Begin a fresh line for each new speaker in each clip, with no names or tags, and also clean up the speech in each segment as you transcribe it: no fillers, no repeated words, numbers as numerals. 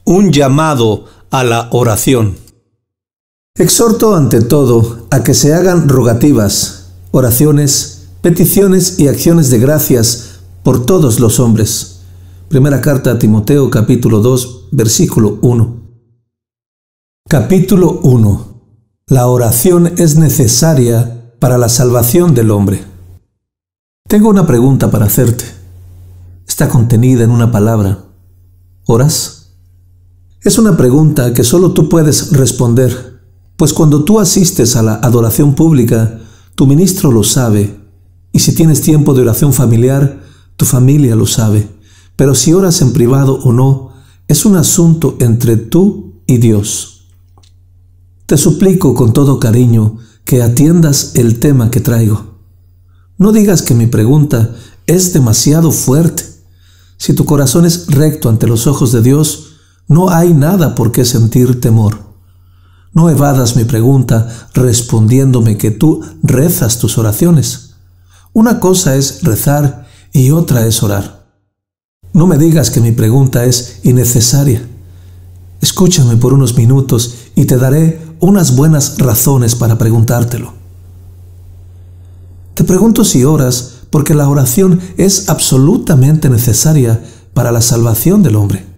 Un llamado a la oración. Exhorto ante todo a que se hagan rogativas, oraciones, peticiones y acciones de gracias por todos los hombres. Primera carta a Timoteo, capítulo 2, versículo 1. Capítulo 1. La oración es necesaria para la salvación del hombre. Tengo una pregunta para hacerte. Está contenida en una palabra. ¿Oras? Es una pregunta que solo tú puedes responder, pues cuando tú asistes a la adoración pública, tu ministro lo sabe, y si tienes tiempo de oración familiar, tu familia lo sabe. Pero si oras en privado o no, es un asunto entre tú y Dios. Te suplico con todo cariño que atiendas el tema que traigo. No digas que mi pregunta es demasiado fuerte. Si tu corazón es recto ante los ojos de Dios, no hay nada por qué sentir temor. No evadas mi pregunta respondiéndome que tú rezas tus oraciones. Una cosa es rezar y otra es orar. No me digas que mi pregunta es innecesaria. Escúchame por unos minutos y te daré unas buenas razones para preguntártelo. Te pregunto si oras porque la oración es absolutamente necesaria para la salvación del hombre.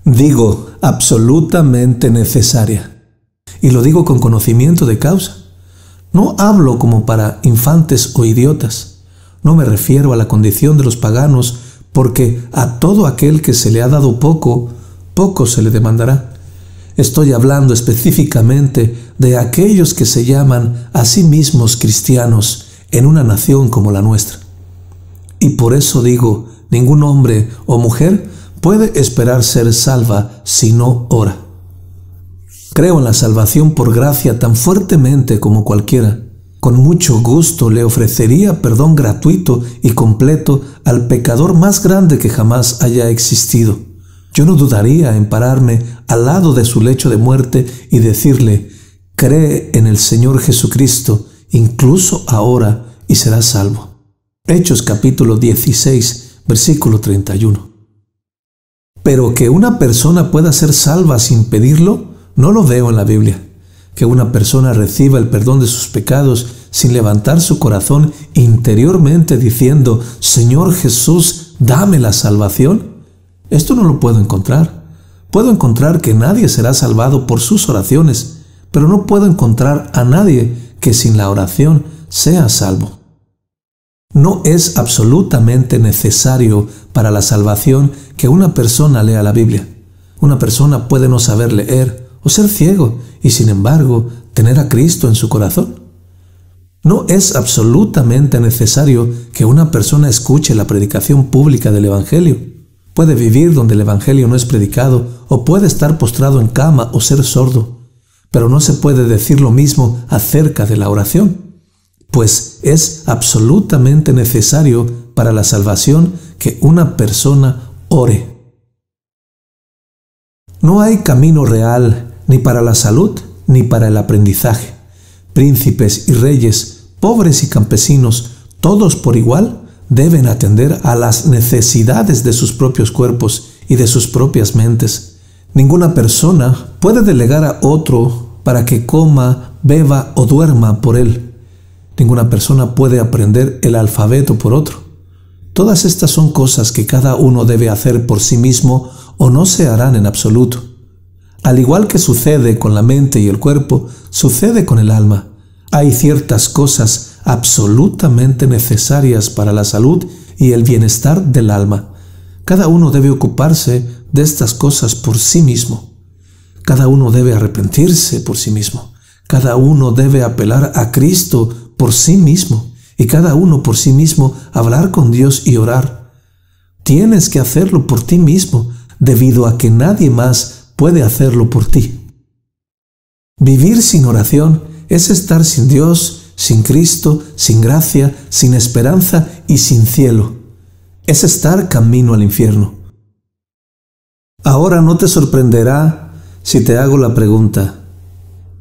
Digo, absolutamente necesaria. Y lo digo con conocimiento de causa. No hablo como para infantes o idiotas. No me refiero a la condición de los paganos, porque a todo aquel que se le ha dado poco, poco se le demandará. Estoy hablando específicamente de aquellos que se llaman a sí mismos cristianos en una nación como la nuestra. Y por eso digo, ningún hombre o mujer puede esperar ser salva si no ora. Creo en la salvación por gracia tan fuertemente como cualquiera. Con mucho gusto le ofrecería perdón gratuito y completo al pecador más grande que jamás haya existido. Yo no dudaría en pararme al lado de su lecho de muerte y decirle, cree en el Señor Jesucristo, incluso ahora, y serás salvo. Hechos capítulo 16, versículo 31. Pero que una persona pueda ser salva sin pedirlo, no lo veo en la Biblia. Que una persona reciba el perdón de sus pecados sin levantar su corazón interiormente diciendo, Señor Jesús, dame la salvación. Esto no lo puedo encontrar. Puedo encontrar que nadie será salvado por sus oraciones, pero no puedo encontrar a nadie que sin la oración sea salvo. No es absolutamente necesario para la salvación que una persona lea la Biblia. Una persona puede no saber leer o ser ciego y sin embargo tener a Cristo en su corazón. No es absolutamente necesario que una persona escuche la predicación pública del Evangelio. Puede vivir donde el Evangelio no es predicado o puede estar postrado en cama o ser sordo, pero no se puede decir lo mismo acerca de la oración. Pues es absolutamente necesario para la salvación que una persona ore. No hay camino real ni para la salud ni para el aprendizaje. Príncipes y reyes, pobres y campesinos, todos por igual deben atender a las necesidades de sus propios cuerpos y de sus propias mentes. Ninguna persona puede delegar a otro para que coma, beba o duerma por él. Ninguna persona puede aprender el alfabeto por otro. Todas estas son cosas que cada uno debe hacer por sí mismo o no se harán en absoluto. Al igual que sucede con la mente y el cuerpo, sucede con el alma. Hay ciertas cosas absolutamente necesarias para la salud y el bienestar del alma. Cada uno debe ocuparse de estas cosas por sí mismo. Cada uno debe arrepentirse por sí mismo. Cada uno debe apelar a Cristo por sí mismo y cada uno por sí mismo hablar con Dios y orar. Tienes que hacerlo por ti mismo debido a que nadie más puede hacerlo por ti. Vivir sin oración es estar sin Dios, sin Cristo, sin gracia, sin esperanza y sin cielo. Es estar camino al infierno. Ahora no te sorprenderá si te hago la pregunta,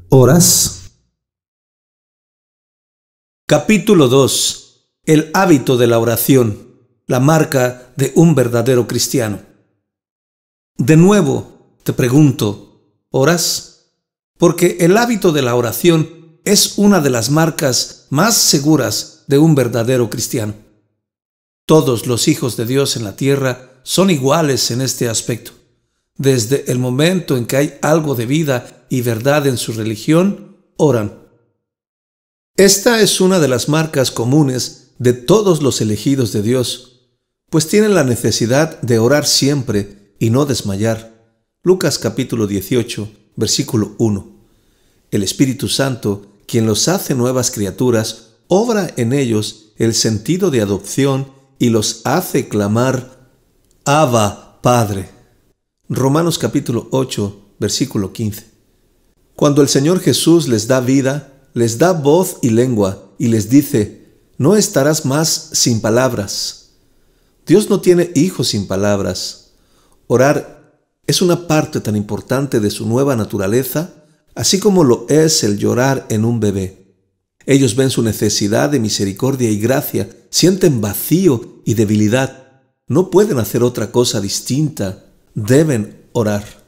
¿oras? Capítulo 2. El hábito de la oración, la marca de un verdadero cristiano. De nuevo, Te pregunto, ¿oras? Porque el hábito de la oración es una de las marcas más seguras de un verdadero cristiano. Todos los hijos de Dios en la tierra son iguales en este aspecto. Desde el momento en que hay algo de vida y verdad en su religión, oran. Esta es una de las marcas comunes de todos los elegidos de Dios, pues tienen la necesidad de orar siempre y no desmayar. Lucas capítulo 18, versículo 1. El Espíritu Santo, quien los hace nuevas criaturas, obra en ellos el sentido de adopción y los hace clamar, Abba, Padre. Romanos capítulo 8, versículo 15. Cuando el Señor Jesús les da vida, les da voz y lengua y les dice, no estarás más sin palabras. Dios no tiene hijos sin palabras. Orar es una parte tan importante de su nueva naturaleza, así como lo es el llorar en un bebé. Ellos ven su necesidad de misericordia y gracia, sienten vacío y debilidad. No pueden hacer otra cosa distinta. Deben orar.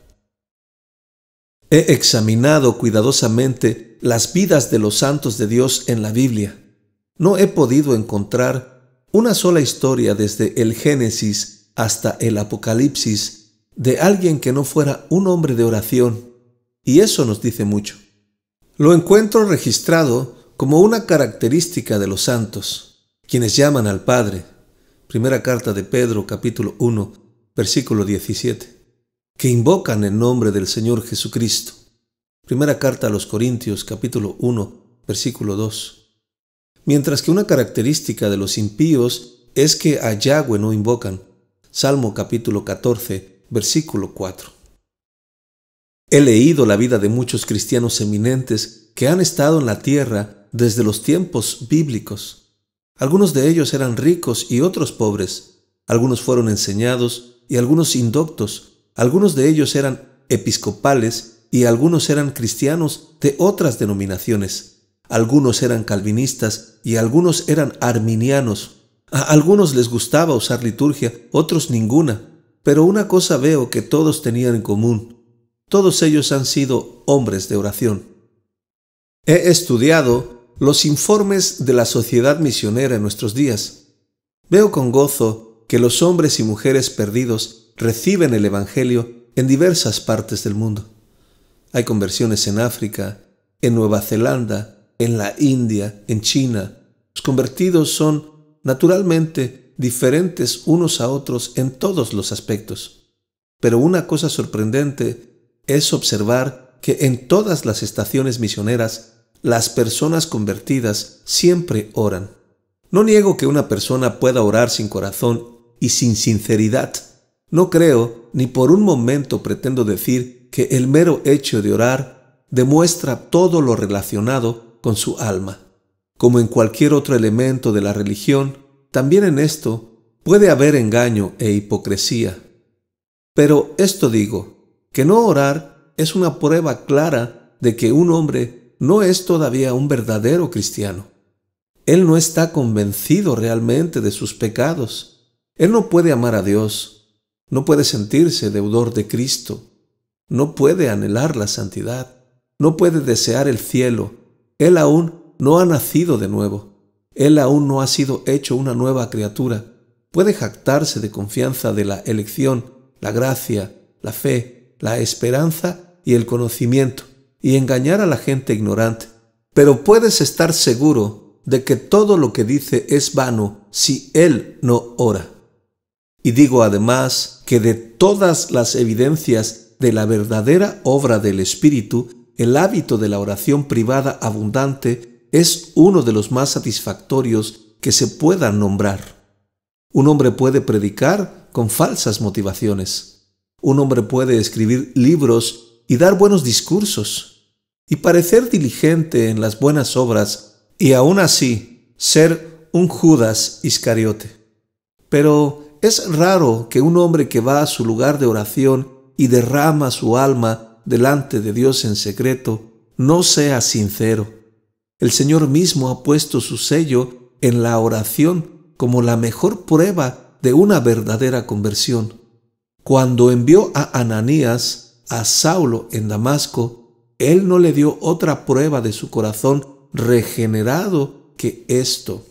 He examinado cuidadosamente las vidas de los santos de Dios en la Biblia. No he podido encontrar una sola historia desde el Génesis hasta el Apocalipsis de alguien que no fuera un hombre de oración, y eso nos dice mucho. Lo encuentro registrado como una característica de los santos, quienes llaman al Padre. Primera carta de Pedro, capítulo 1, versículo 17. Que invocan el nombre del Señor Jesucristo. Primera carta a los Corintios, capítulo 1, versículo 2. Mientras que una característica de los impíos es que a Yahweh no invocan. Salmo capítulo 14, versículo 4. He leído la vida de muchos cristianos eminentes que han estado en la tierra desde los tiempos bíblicos. Algunos de ellos eran ricos y otros pobres. Algunos fueron enseñados y algunos indoctos. Algunos de ellos eran episcopales y algunos eran cristianos de otras denominaciones. Algunos eran calvinistas y algunos eran arminianos. A algunos les gustaba usar liturgia, otros ninguna. Pero una cosa veo que todos tenían en común. Todos ellos han sido hombres de oración. He estudiado los informes de la Sociedad Misionera en nuestros días. Veo con gozo que los hombres y mujeres perdidos reciben el Evangelio en diversas partes del mundo. Hay conversiones en África, en Nueva Zelanda, en la India, en China. Los convertidos son, naturalmente, diferentes unos a otros en todos los aspectos. Pero una cosa sorprendente es observar que en todas las estaciones misioneras, las personas convertidas siempre oran. No niego que una persona pueda orar sin corazón y sin sinceridad. No creo, ni por un momento pretendo decir que el mero hecho de orar demuestra todo lo relacionado con su alma. Como en cualquier otro elemento de la religión, también en esto puede haber engaño e hipocresía. Pero esto digo, que no orar es una prueba clara de que un hombre no es todavía un verdadero cristiano. Él no está convencido realmente de sus pecados. Él no puede amar a Dios. No puede sentirse deudor de Cristo. No puede anhelar la santidad. No puede desear el cielo. Él aún no ha nacido de nuevo. Él aún no ha sido hecho una nueva criatura. Puede jactarse de confianza de la elección, la gracia, la fe, la esperanza y el conocimiento, y engañar a la gente ignorante. Pero puedes estar seguro de que todo lo que dice es vano si él no ora. Y digo además que de todas las evidencias de la verdadera obra del Espíritu, el hábito de la oración privada abundante es uno de los más satisfactorios que se puedan nombrar. Un hombre puede predicar con falsas motivaciones. Un hombre puede escribir libros y dar buenos discursos, y parecer diligente en las buenas obras, y aún así ser un Judas Iscariote. Pero es raro que un hombre que va a su lugar de oración y derrama su alma delante de Dios en secreto no sea sincero. El Señor mismo ha puesto su sello en la oración como la mejor prueba de una verdadera conversión. Cuando envió a Ananías a Saulo en Damasco, Él no le dio otra prueba de su corazón regenerado que esto.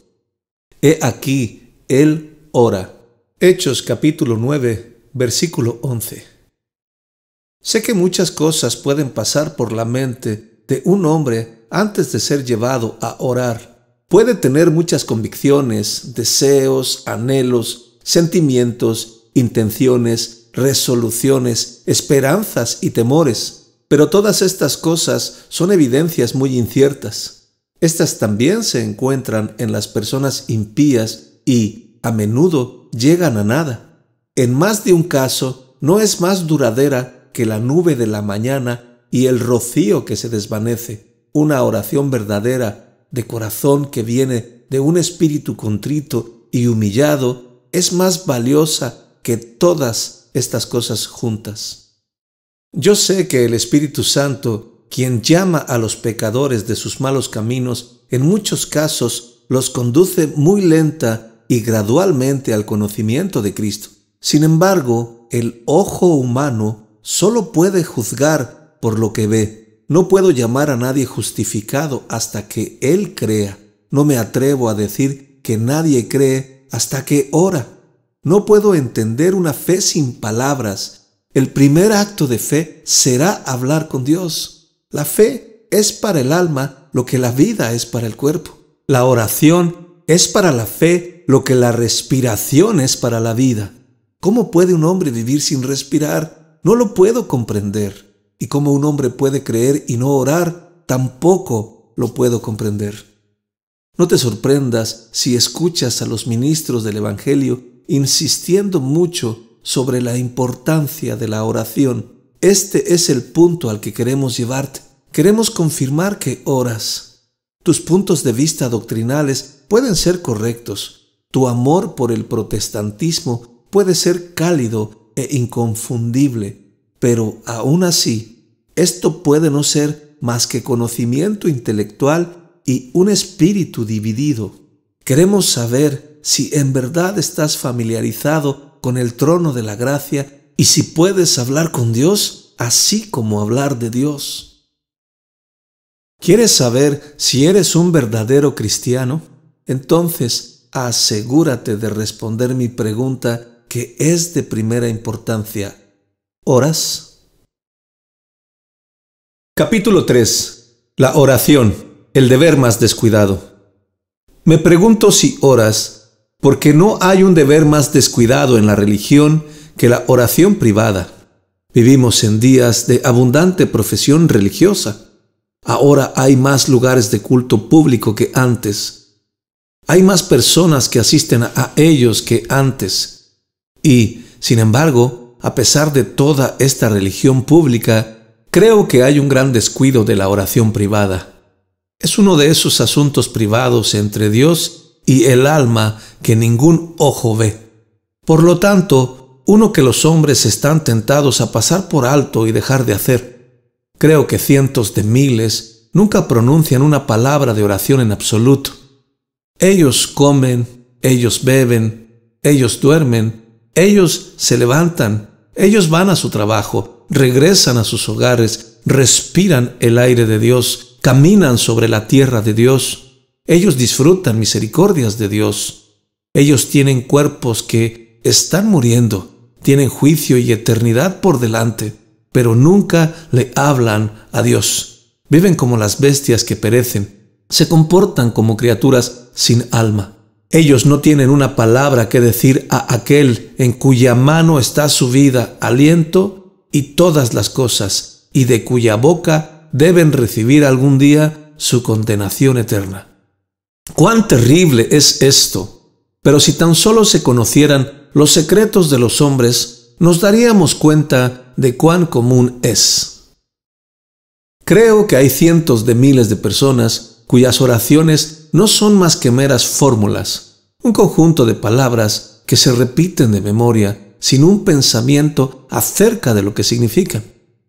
He aquí, Él ora. Hechos capítulo 9, versículo 11. Sé que muchas cosas pueden pasar por la mente de un hombre antes de ser llevado a orar. Puede tener muchas convicciones, deseos, anhelos, sentimientos, intenciones, resoluciones, esperanzas y temores. Pero todas estas cosas son evidencias muy inciertas. Estas también se encuentran en las personas impías y, a menudo, llegan a nada. En más de un caso, no es más duradera que la nube de la mañana y el rocío que se desvanece. Una oración verdadera, de corazón que viene de un espíritu contrito y humillado, es más valiosa que todas estas cosas juntas. Yo sé que el Espíritu Santo, quien llama a los pecadores de sus malos caminos, en muchos casos los conduce muy lenta y gradualmente al conocimiento de Cristo. Sin embargo, el ojo humano solo puede juzgar por lo que ve. No puedo llamar a nadie justificado hasta que él crea. No me atrevo a decir que nadie cree hasta que ora. No puedo entender una fe sin palabras. El primer acto de fe será hablar con Dios. La fe es para el alma lo que la vida es para el cuerpo. La oración es para la fe lo que la respiración es para la vida. ¿Cómo puede un hombre vivir sin respirar? No lo puedo comprender. Y cómo un hombre puede creer y no orar, tampoco lo puedo comprender. No te sorprendas si escuchas a los ministros del Evangelio insistiendo mucho sobre la importancia de la oración. Este es el punto al que queremos llevarte. Queremos confirmar que oras. Tus puntos de vista doctrinales pueden ser correctos. Tu amor por el protestantismo puede ser cálido e inconfundible, pero aún así, esto puede no ser más que conocimiento intelectual y un espíritu dividido. Queremos saber si en verdad estás familiarizado con el trono de la gracia y si puedes hablar con Dios, así como hablar de Dios. ¿Quieres saber si eres un verdadero cristiano? Entonces, asegúrate de responder mi pregunta, que es de primera importancia. ¿Oras? Capítulo 3. La oración, el deber más descuidado. Me pregunto si oras, porque no hay un deber más descuidado en la religión que la oración privada. Vivimos en días de abundante profesión religiosa. Ahora hay más lugares de culto público que antes. Hay más personas que asisten a ellos que antes. Y, sin embargo, a pesar de toda esta religión pública, creo que hay un gran descuido de la oración privada. Es uno de esos asuntos privados entre Dios y el alma que ningún ojo ve. Por lo tanto, uno que los hombres están tentados a pasar por alto y dejar de hacer. Creo que cientos de miles nunca pronuncian una palabra de oración en absoluto. Ellos comen, ellos beben, ellos duermen, ellos se levantan, ellos van a su trabajo, regresan a sus hogares, respiran el aire de Dios, caminan sobre la tierra de Dios. Ellos disfrutan misericordias de Dios. Ellos tienen cuerpos que están muriendo, tienen juicio y eternidad por delante, pero nunca le hablan a Dios. Viven como las bestias que perecen. Se comportan como criaturas sin alma. Ellos no tienen una palabra que decir a aquel en cuya mano está su vida, aliento y todas las cosas, y de cuya boca deben recibir algún día su condenación eterna. ¡Cuán terrible es esto! Pero si tan solo se conocieran los secretos de los hombres, nos daríamos cuenta de cuán común es. Creo que hay cientos de miles de personas cuyas oraciones no son más que meras fórmulas, un conjunto de palabras que se repiten de memoria, sin un pensamiento acerca de lo que significan.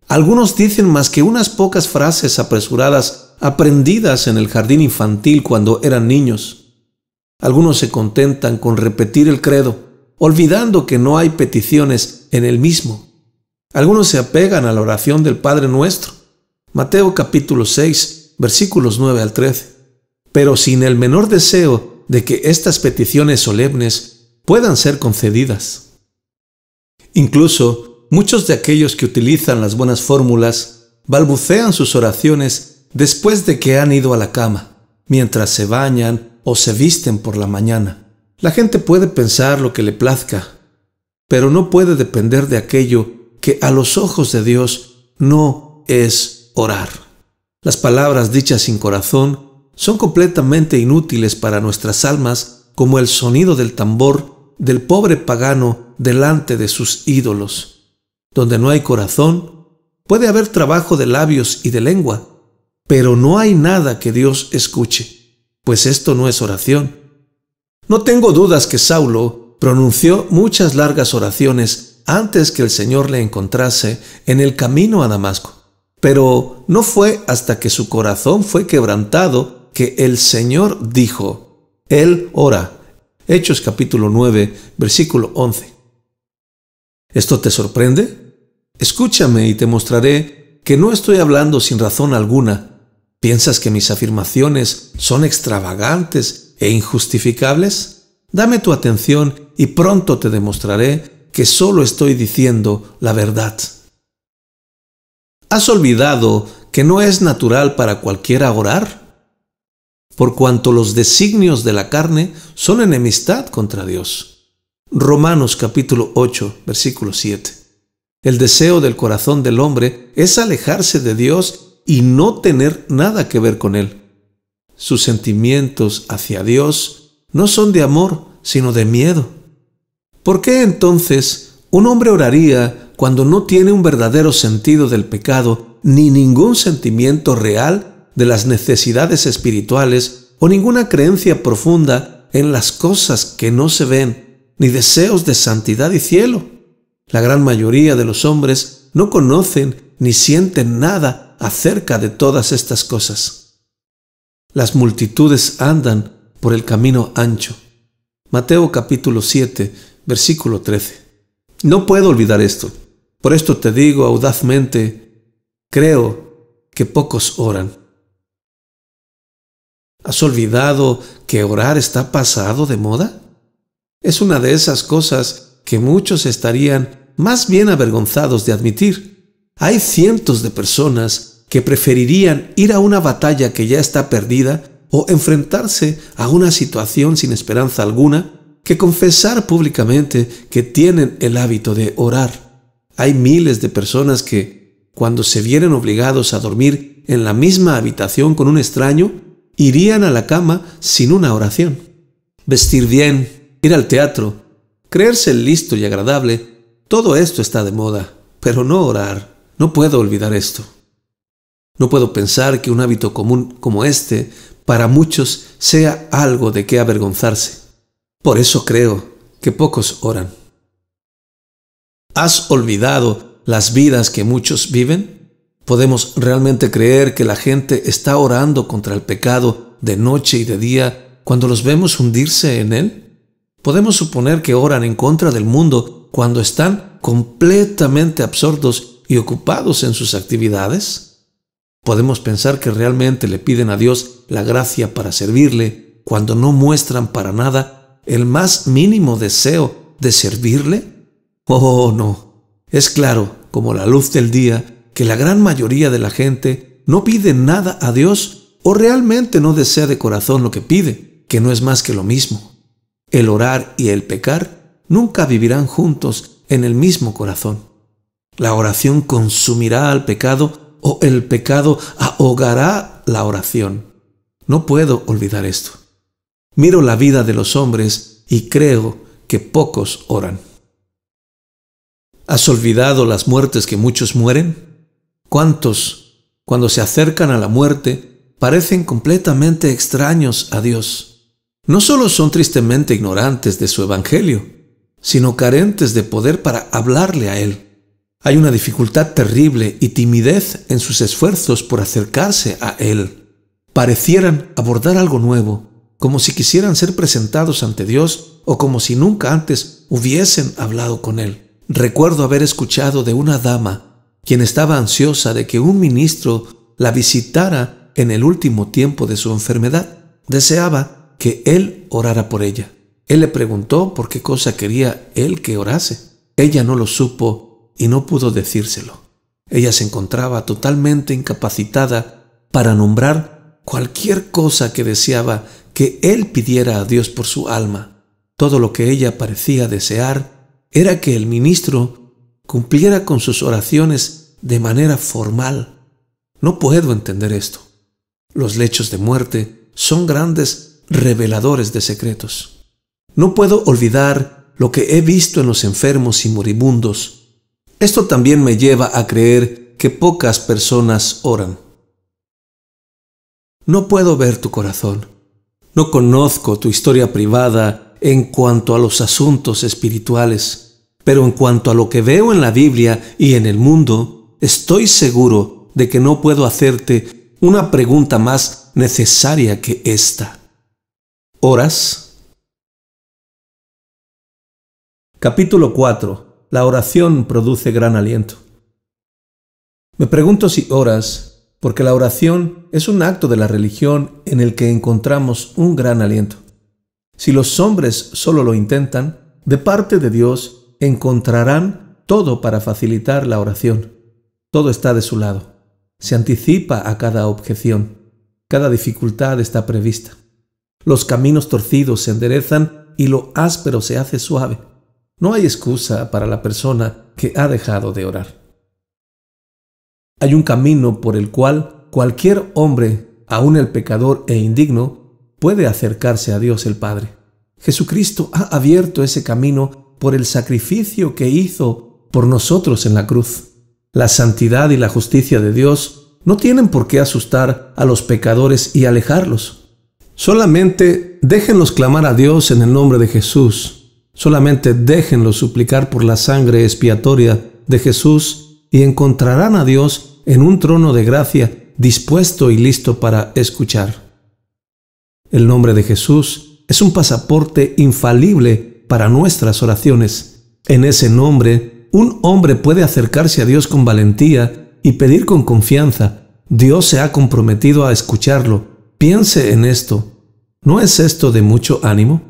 Algunos dicen más que unas pocas frases apresuradas aprendidas en el jardín infantil cuando eran niños. Algunos se contentan con repetir el credo, olvidando que no hay peticiones en el mismo. Algunos se apegan a la oración del Padre Nuestro. Mateo capítulo 6, versículos 9 al 13. Pero sin el menor deseo de que estas peticiones solemnes puedan ser concedidas. Incluso muchos de aquellos que utilizan las buenas fórmulas balbucean sus oraciones después de que han ido a la cama, mientras se bañan o se visten por la mañana. La gente puede pensar lo que le plazca, pero no puede depender de aquello que a los ojos de Dios no es orar. Las palabras dichas sin corazón son completamente inútiles para nuestras almas, como el sonido del tambor del pobre pagano delante de sus ídolos. Donde no hay corazón, puede haber trabajo de labios y de lengua, pero no hay nada que Dios escuche, pues esto no es oración. No tengo dudas que Saulo pronunció muchas largas oraciones antes que el Señor le encontrase en el camino a Damasco, pero no fue hasta que su corazón fue quebrantado que el Señor dijo: Él ora. Hechos capítulo 9, versículo 11. ¿Esto te sorprende? Escúchame y te mostraré que no estoy hablando sin razón alguna. ¿Piensas que mis afirmaciones son extravagantes e injustificables? Dame tu atención y pronto te demostraré que solo estoy diciendo la verdad. ¿Has olvidado que no es natural para cualquiera orar? Por cuanto los designios de la carne son enemistad contra Dios. Romanos capítulo 8, versículo 7. El deseo del corazón del hombre es alejarse de Dios y no tener nada que ver con Él. Sus sentimientos hacia Dios no son de amor, sino de miedo. ¿Por qué entonces un hombre oraría cuando no tiene un verdadero sentido del pecado, ni ningún sentimiento real de las necesidades espirituales o ninguna creencia profunda en las cosas que no se ven, ni deseos de santidad y cielo? La gran mayoría de los hombres no conocen ni sienten nada acerca de todas estas cosas. Las multitudes andan por el camino ancho. Mateo capítulo 7, versículo 13. No puedo olvidar esto. Por esto te digo audazmente, creo que pocos oran. ¿Has olvidado que orar está pasado de moda? Es una de esas cosas que muchos estarían más bien avergonzados de admitir. Hay cientos de personas que preferirían ir a una batalla que ya está perdida o enfrentarse a una situación sin esperanza alguna que confesar públicamente que tienen el hábito de orar. Hay miles de personas que, cuando se vieren obligados a dormir en la misma habitación con un extraño, irían a la cama sin una oración. Vestir bien, ir al teatro, creerse listo y agradable, todo esto está de moda, pero no orar. No puedo olvidar esto. No puedo pensar que un hábito común como este, para muchos, sea algo de qué avergonzarse. Por eso creo que pocos oran. ¿Has olvidado las vidas que muchos viven? ¿Podemos realmente creer que la gente está orando contra el pecado de noche y de día cuando los vemos hundirse en él? ¿Podemos suponer que oran en contra del mundo cuando están completamente absortos y ocupados en sus actividades? ¿Podemos pensar que realmente le piden a Dios la gracia para servirle cuando no muestran para nada el más mínimo deseo de servirle? Oh, no. Es claro, como la luz del día, que la gran mayoría de la gente no pide nada a Dios o realmente no desea de corazón lo que pide, que no es más que lo mismo. El orar y el pecar nunca vivirán juntos en el mismo corazón. La oración consumirá al pecado o el pecado ahogará la oración. No puedo olvidar esto. Miro la vida de los hombres y creo que pocos oran. ¿Has olvidado las muertes que muchos mueren? ¿Cuántos, cuando se acercan a la muerte, parecen completamente extraños a Dios? No solo son tristemente ignorantes de su evangelio, sino carentes de poder para hablarle a Él. Hay una dificultad terrible y timidez en sus esfuerzos por acercarse a Él. Parecieran abordar algo nuevo, como si quisieran ser presentados ante Dios o como si nunca antes hubiesen hablado con Él. recuerdo haber escuchado de una dama quien estaba ansiosa de que un ministro la visitara en el último tiempo de su enfermedad. Deseaba que él orara por ella. Él le preguntó por qué cosa quería él que orase. Ella no lo supo y no pudo decírselo. Ella se encontraba totalmente incapacitada para nombrar cualquier cosa que deseaba que él pidiera a Dios por su alma. Todo lo que ella parecía desear era que el ministro cumpliera con sus oraciones de manera formal. No puedo entender esto. Los lechos de muerte son grandes reveladores de secretos. No puedo olvidar lo que he visto en los enfermos y moribundos. Esto también me lleva a creer que pocas personas oran. No puedo ver tu corazón. No conozco tu historia privada en cuanto a los asuntos espirituales, pero en cuanto a lo que veo en la Biblia y en el mundo, estoy seguro de que no puedo hacerte una pregunta más necesaria que esta. ¿Oras? Capítulo 4. La oración produce gran aliento. Me pregunto si oras, porque la oración es un acto de la religión en el que encontramos un gran aliento. Si los hombres solo lo intentan, de parte de Dios encontrarán todo para facilitar la oración. Todo está de su lado. Se anticipa a cada objeción. Cada dificultad está prevista. Los caminos torcidos se enderezan y lo áspero se hace suave. No hay excusa para la persona que ha dejado de orar. Hay un camino por el cual cualquier hombre, aun el pecador e indigno, puede acercarse a Dios el Padre. Jesucristo ha abierto ese camino por el sacrificio que hizo por nosotros en la cruz. La santidad y la justicia de Dios no tienen por qué asustar a los pecadores y alejarlos. Solamente déjenlos clamar a Dios en el nombre de Jesús. Solamente déjenlos suplicar por la sangre expiatoria de Jesús y encontrarán a Dios en un trono de gracia dispuesto y listo para escuchar. El nombre de Jesús es un pasaporte infalible para nuestras oraciones. En ese nombre, un hombre puede acercarse a Dios con valentía y pedir con confianza. Dios se ha comprometido a escucharlo. Piense en esto. ¿No es esto de mucho ánimo?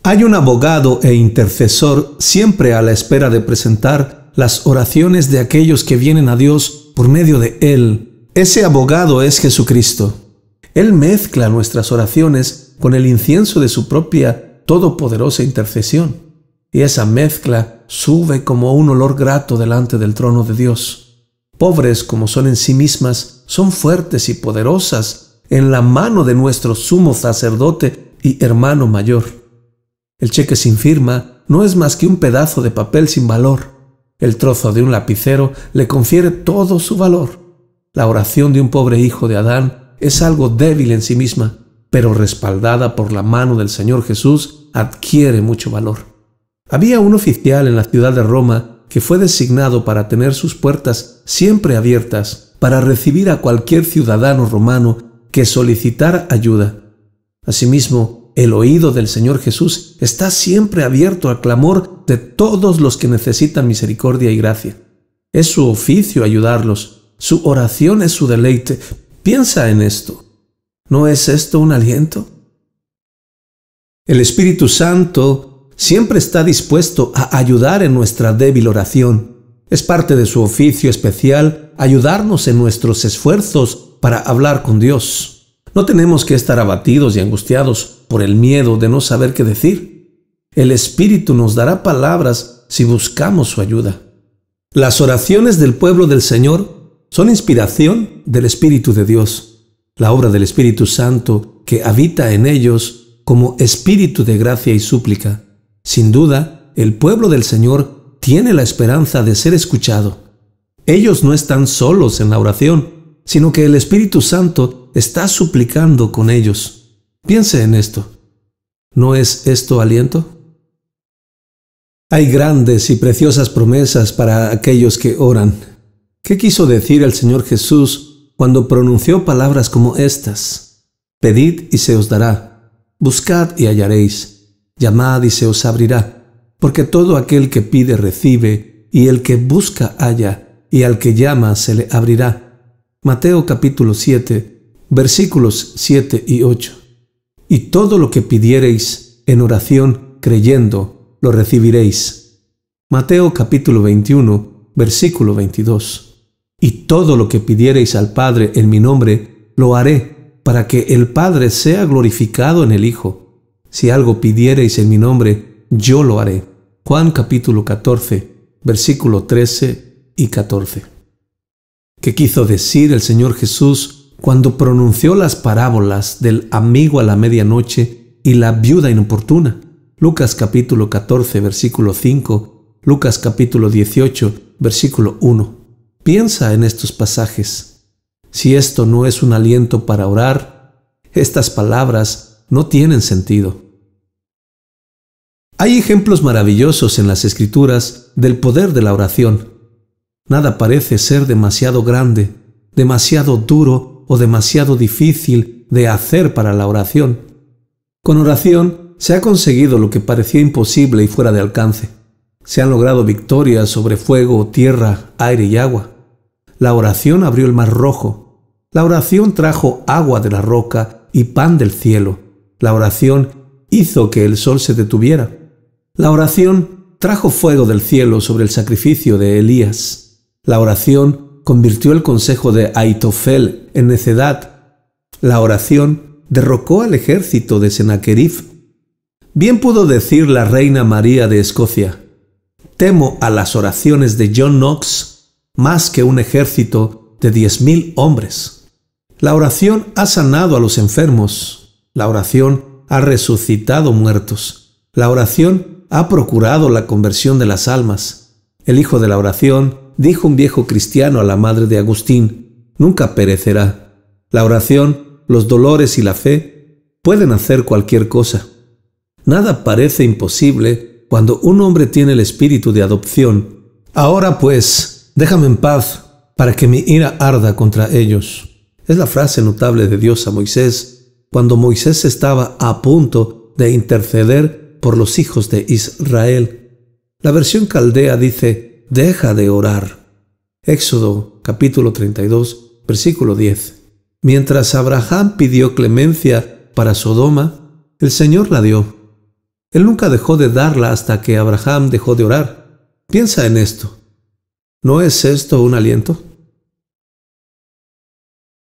Hay un abogado e intercesor siempre a la espera de presentar las oraciones de aquellos que vienen a Dios por medio de Él. Ese abogado es Jesucristo. Él mezcla nuestras oraciones con el incienso de su propia todopoderosa intercesión, y esa mezcla sube como un olor grato delante del trono de Dios. Pobres como son en sí mismas, son fuertes y poderosas en la mano de nuestro sumo sacerdote y hermano mayor. El cheque sin firma no es más que un pedazo de papel sin valor. El trozo de un lapicero le confiere todo su valor. La oración de un pobre hijo de Adán es algo débil en sí misma, pero respaldada por la mano del Señor Jesús adquiere mucho valor. Había un oficial en la ciudad de Roma que fue designado para tener sus puertas siempre abiertas para recibir a cualquier ciudadano romano que solicitara ayuda. Asimismo, el oído del Señor Jesús está siempre abierto al clamor de todos los que necesitan misericordia y gracia. Es su oficio ayudarlos. Su oración es su deleite. Piensa en esto. ¿No es esto un aliento? El Espíritu Santo siempre está dispuesto a ayudar en nuestra débil oración. Es parte de su oficio especial ayudarnos en nuestros esfuerzos para hablar con Dios. No tenemos que estar abatidos y angustiados por el miedo de no saber qué decir. El Espíritu nos dará palabras si buscamos su ayuda. Las oraciones del pueblo del Señor son inspiración del Espíritu de Dios, la obra del Espíritu Santo que habita en ellos como espíritu de gracia y súplica. Sin duda, el pueblo del Señor tiene la esperanza de ser escuchado. Ellos no están solos en la oración, sino que el Espíritu Santo está suplicando con ellos. Piense en esto. ¿No es esto aliento? Hay grandes y preciosas promesas para aquellos que oran. ¿Qué quiso decir el Señor Jesús cuando pronunció palabras como estas? Pedid y se os dará, buscad y hallaréis, llamad y se os abrirá, porque todo aquel que pide recibe, y el que busca halla, y al que llama se le abrirá. Mateo capítulo 7, versículos 7 y 8. Y todo lo que pidiereis en oración creyendo, lo recibiréis. Mateo capítulo 21, versículo 22. Y todo lo que pidiereis al Padre en mi nombre, lo haré, para que el Padre sea glorificado en el Hijo. Si algo pidiereis en mi nombre, yo lo haré. Juan capítulo 14, versículo 13 y 14. ¿Qué quiso decir el Señor Jesús cuando pronunció las parábolas del amigo a la medianoche y la viuda inoportuna? Lucas capítulo 14, versículo 5, Lucas capítulo 18, versículo 1. Piensa en estos pasajes. Si esto no es un aliento para orar, estas palabras no tienen sentido. Hay ejemplos maravillosos en las Escrituras del poder de la oración. Nada parece ser demasiado grande, demasiado duro o demasiado difícil de hacer para la oración. Con oración se ha conseguido lo que parecía imposible y fuera de alcance. Se han logrado victorias sobre fuego, tierra, aire y agua. La oración abrió el mar rojo. La oración trajo agua de la roca y pan del cielo. La oración hizo que el sol se detuviera. La oración trajo fuego del cielo sobre el sacrificio de Elías. La oración convirtió el consejo de Aitofel en necedad. La oración derrocó al ejército de Sennacherib. Bien pudo decir la reina María de Escocia: temo a las oraciones de John Knox más que un ejército de 10,000 hombres. La oración ha sanado a los enfermos. La oración ha resucitado muertos. La oración ha procurado la conversión de las almas. El hijo de la oración, dijo un viejo cristiano a la madre de Agustín, nunca perecerá. La oración, los dolores y la fe pueden hacer cualquier cosa. Nada parece imposible cuando un hombre tiene el espíritu de adopción. Ahora pues, déjame en paz para que mi ira arda contra ellos. Es la frase notable de Dios a Moisés cuando Moisés estaba a punto de interceder por los hijos de Israel. La versión caldea dice: deja de orar. Éxodo capítulo 32, versículo 10. Mientras Abraham pidió clemencia para Sodoma, el Señor la dio. Él nunca dejó de darla hasta que Abraham dejó de orar. Piensa en esto. ¿No es esto un aliento?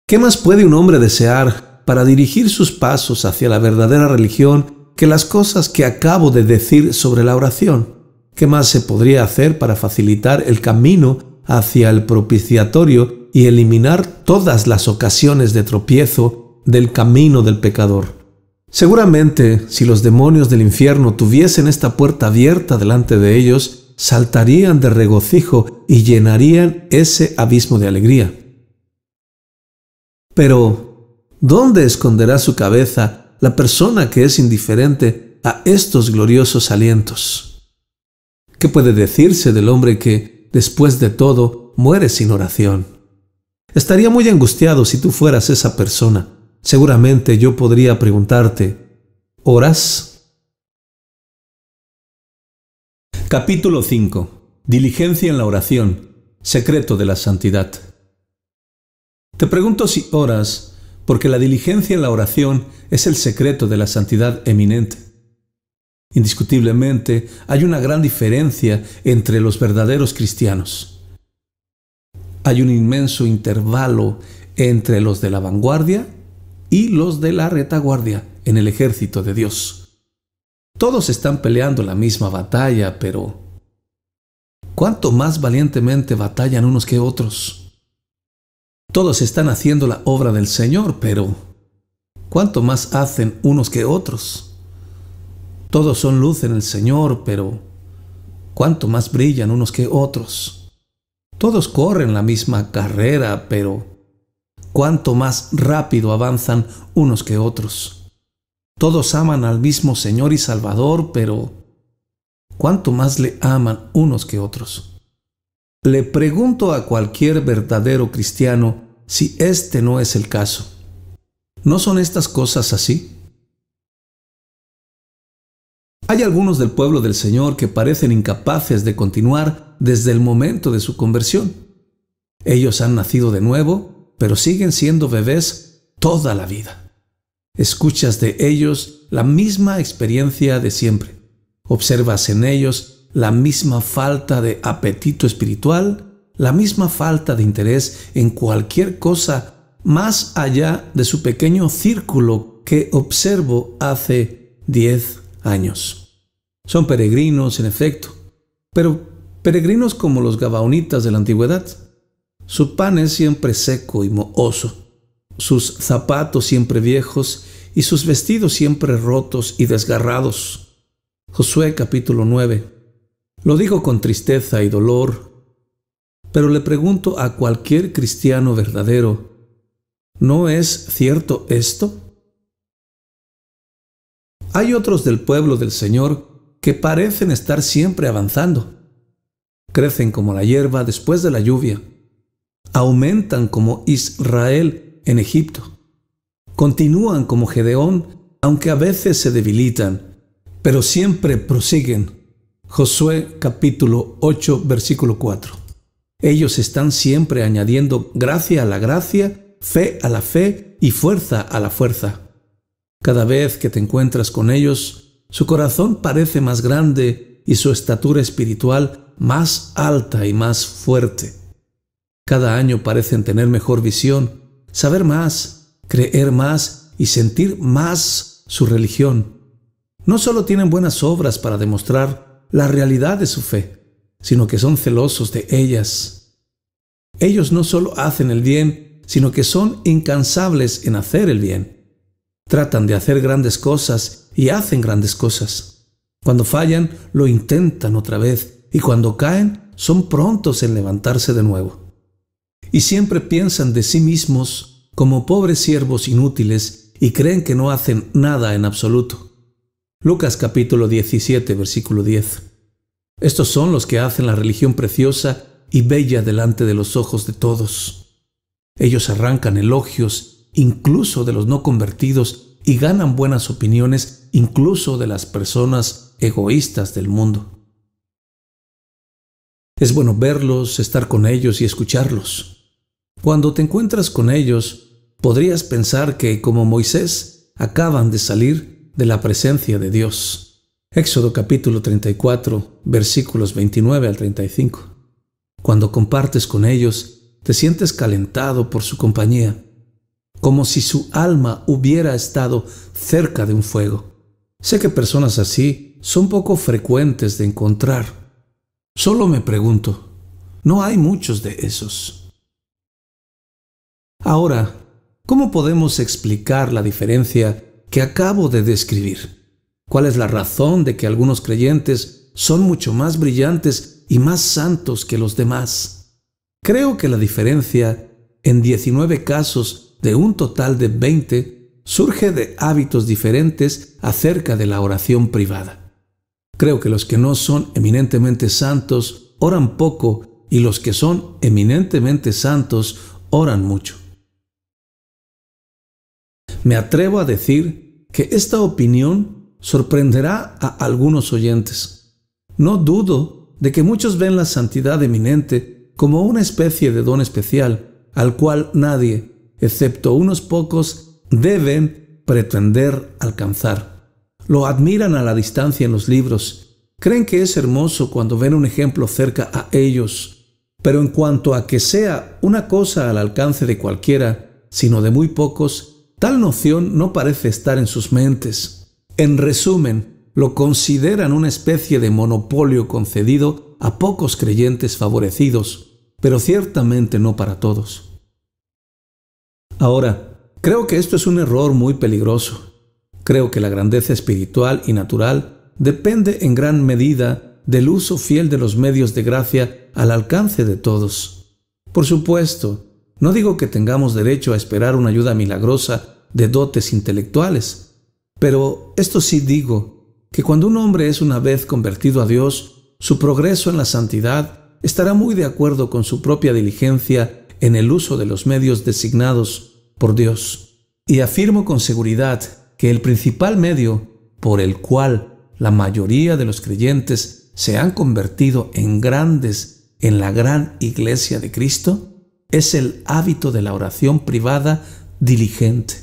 ¿Qué más puede un hombre desear para dirigir sus pasos hacia la verdadera religión que las cosas que acabo de decir sobre la oración? ¿Qué más se podría hacer para facilitar el camino hacia el propiciatorio y eliminar todas las ocasiones de tropiezo del camino del pecador? Seguramente, si los demonios del infierno tuviesen esta puerta abierta delante de ellos, saltarían de regocijo y llenarían ese abismo de alegría. Pero, ¿dónde esconderá su cabeza la persona que es indiferente a estos gloriosos alientos? ¿Qué puede decirse del hombre que, después de todo, muere sin oración? Estaría muy angustiado si tú fueras esa persona. Seguramente yo podría preguntarte: ¿oras? Capítulo 5. Diligencia en la oración. Secreto de la santidad. Te pregunto si oras, porque la diligencia en la oración es el secreto de la santidad eminente. Indiscutiblemente, hay una gran diferencia entre los verdaderos cristianos. Hay un inmenso intervalo entre los de la vanguardia y los de la retaguardia en el ejército de Dios. Todos están peleando la misma batalla, pero ¿cuánto más valientemente batallan unos que otros? Todos están haciendo la obra del Señor, pero ¿cuánto más hacen unos que otros? Todos son luz en el Señor, pero ¿cuánto más brillan unos que otros? Todos corren la misma carrera, pero ¿cuánto más rápido avanzan unos que otros? Todos aman al mismo Señor y Salvador, pero ¿cuánto más le aman unos que otros? Le pregunto a cualquier verdadero cristiano si este no es el caso. ¿No son estas cosas así? Hay algunos del pueblo del Señor que parecen incapaces de continuar desde el momento de su conversión. Ellos han nacido de nuevo, pero siguen siendo bebés toda la vida. Escuchas de ellos la misma experiencia de siempre. Observas en ellos la misma falta de apetito espiritual, la misma falta de interés en cualquier cosa más allá de su pequeño círculo que observo hace 10 años. Son peregrinos, en efecto, pero peregrinos como los gabaonitas de la antigüedad. Su pan es siempre seco y mohoso, sus zapatos siempre viejos y sus vestidos siempre rotos y desgarrados. Josué capítulo 9. Lo digo con tristeza y dolor, pero le pregunto a cualquier cristiano verdadero, ¿no es cierto esto? Hay otros del pueblo del Señor que parecen estar siempre avanzando. Crecen como la hierba después de la lluvia. Aumentan como Israel en Egipto. Continúan como Gedeón, aunque a veces se debilitan, pero siempre prosiguen. Josué capítulo 8, versículo 4. Ellos están siempre añadiendo gracia a la gracia, fe a la fe y fuerza a la fuerza. Cada vez que te encuentras con ellos, su corazón parece más grande y su estatura espiritual más alta y más fuerte. Cada año parecen tener mejor visión, saber más, creer más y sentir más su religión. No solo tienen buenas obras para demostrar la realidad de su fe, sino que son celosos de ellas. Ellos no solo hacen el bien, sino que son incansables en hacer el bien. Tratan de hacer grandes cosas y hacen grandes cosas. Cuando fallan, lo intentan otra vez, y cuando caen, son prontos en levantarse de nuevo. Y siempre piensan de sí mismos como pobres siervos inútiles y creen que no hacen nada en absoluto. Lucas capítulo 17, versículo 10. Estos son los que hacen la religión preciosa y bella delante de los ojos de todos. Ellos arrancan elogios incluso de los no convertidos y ganan buenas opiniones incluso de las personas egoístas del mundo. Es bueno verlos, estar con ellos y escucharlos. Cuando te encuentras con ellos, podrías pensar que, como Moisés, acaban de salir de la presencia de Dios. Éxodo capítulo 34, versículos 29 al 35. Cuando compartes con ellos, te sientes calentado por su compañía, como si su alma hubiera estado cerca de un fuego. Sé que personas así son poco frecuentes de encontrar. Solo me pregunto, ¿no hay muchos de esos? Ahora, ¿cómo podemos explicar la diferencia que acabo de describir? ¿Cuál es la razón de que algunos creyentes son mucho más brillantes y más santos que los demás? Creo que la diferencia, en 19 casos de un total de 20, surge de hábitos diferentes acerca de la oración privada. Creo que los que no son eminentemente santos oran poco y los que son eminentemente santos oran mucho. Me atrevo a decir que esta opinión sorprenderá a algunos oyentes. No dudo de que muchos ven la santidad eminente como una especie de don especial al cual nadie, excepto unos pocos, deben pretender alcanzar. Lo admiran a la distancia en los libros. Creen que es hermoso cuando ven un ejemplo cerca a ellos. Pero en cuanto a que sea una cosa al alcance de cualquiera, sino de muy pocos, tal noción no parece estar en sus mentes. En resumen, lo consideran una especie de monopolio concedido a pocos creyentes favorecidos, pero ciertamente no para todos. Ahora, creo que esto es un error muy peligroso. Creo que la grandeza espiritual y natural depende en gran medida del uso fiel de los medios de gracia al alcance de todos. Por supuesto, no digo que tengamos derecho a esperar una ayuda milagrosa de dotes intelectuales, pero esto sí digo, que cuando un hombre es una vez convertido a Dios, su progreso en la santidad estará muy de acuerdo con su propia diligencia en el uso de los medios designados por Dios. Y afirmo con seguridad que el principal medio por el cual la mayoría de los creyentes se han convertido en grandes en la gran iglesia de Cristo es el hábito de la oración privada diligente.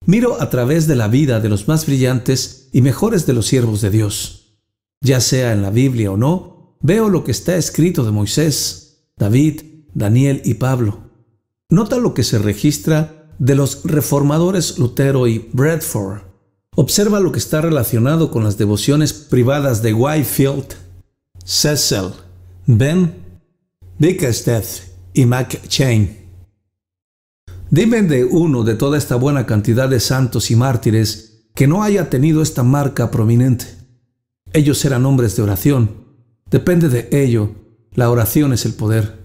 Miro a través de la vida de los más brillantes y mejores de los siervos de Dios. Ya sea en la Biblia o no, veo lo que está escrito de Moisés, David, Daniel y Pablo. Nota lo que se registra de los reformadores Lutero y Bradford. Observa lo que está relacionado con las devociones privadas de Whitefield, Cecil, Ben, Bickersteth y McChain. Dime de uno de toda esta buena cantidad de santos y mártires que no haya tenido esta marca prominente. Ellos eran hombres de oración. Depende de ello. La oración es el poder.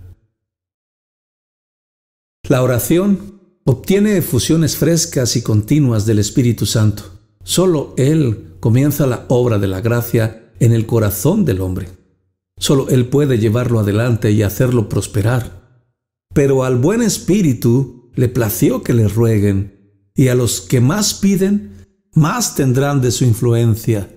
La oración obtiene efusiones frescas y continuas del Espíritu Santo. Solo Él comienza la obra de la gracia en el corazón del hombre. Solo Él puede llevarlo adelante y hacerlo prosperar. Pero al buen Espíritu le plació que le rueguen, y a los que más piden, más tendrán de su influencia.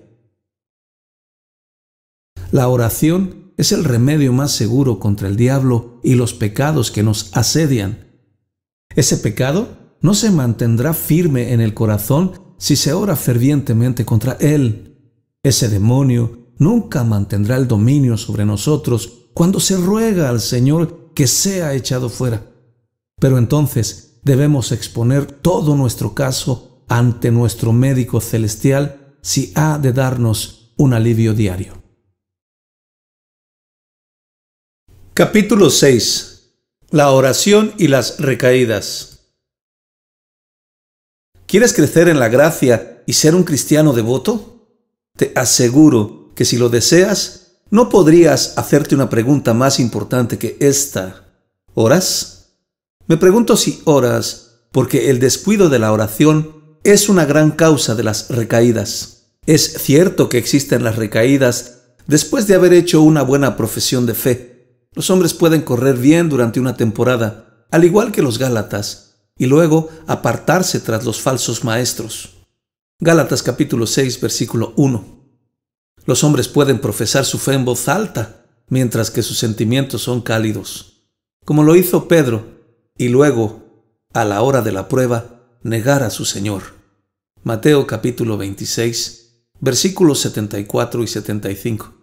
La oración es el remedio más seguro contra el diablo y los pecados que nos asedian. Ese pecado no se mantendrá firme en el corazón si se ora fervientemente contra él. Ese demonio nunca mantendrá el dominio sobre nosotros cuando se ruega al Señor que sea echado fuera. Pero entonces debemos exponer todo nuestro caso ante nuestro médico celestial si ha de darnos un alivio diario. Capítulo 6. La oración y las recaídas. ¿Quieres crecer en la gracia y ser un cristiano devoto? Te aseguro que si lo deseas, no podrías hacerte una pregunta más importante que esta. ¿Oras? Me pregunto si oras porque el descuido de la oración es una gran causa de las recaídas. Es cierto que existen las recaídas después de haber hecho una buena profesión de fe. Los hombres pueden correr bien durante una temporada, al igual que los gálatas, y luego apartarse tras los falsos maestros. Gálatas capítulo 6, versículo 1. Los hombres pueden profesar su fe en voz alta, mientras que sus sentimientos son cálidos, como lo hizo Pedro, y luego, a la hora de la prueba, negar a su Señor. Mateo capítulo 26, versículos 74 y 75.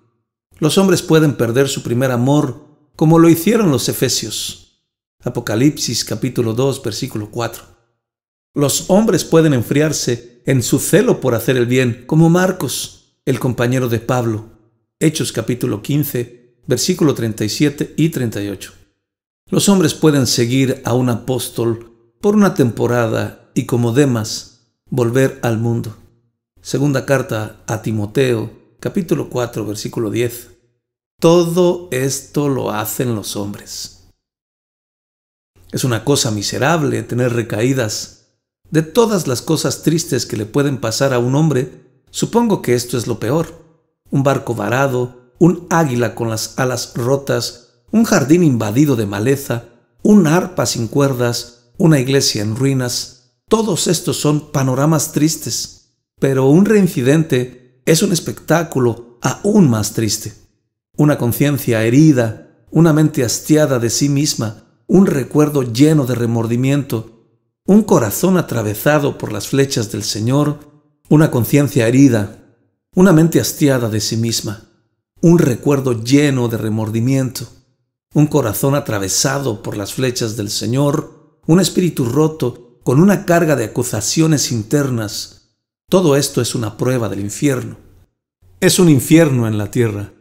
Los hombres pueden perder su primer amor, como lo hicieron los efesios. Apocalipsis capítulo 2, versículo 4. Los hombres pueden enfriarse en su celo por hacer el bien, como Marcos, el compañero de Pablo. Hechos capítulo 15, versículo 37 y 38. Los hombres pueden seguir a un apóstol por una temporada y como Demas, volver al mundo. Segunda carta a Timoteo, capítulo 4, versículo 10. Todo esto lo hacen los hombres. Es una cosa miserable tener recaídas. De todas las cosas tristes que le pueden pasar a un hombre, supongo que esto es lo peor. Un barco varado, un águila con las alas rotas, un jardín invadido de maleza, un arpa sin cuerdas, una iglesia en ruinas. Todos estos son panoramas tristes. Pero un reincidente es un espectáculo aún más triste. Una conciencia herida, una mente hastiada de sí misma, un recuerdo lleno de remordimiento, un corazón atravesado por las flechas del Señor, una conciencia herida, una mente hastiada de sí misma, un recuerdo lleno de remordimiento, un corazón atravesado por las flechas del Señor, un espíritu roto con una carga de acusaciones internas. Todo esto es una prueba del infierno. Es un infierno en la tierra.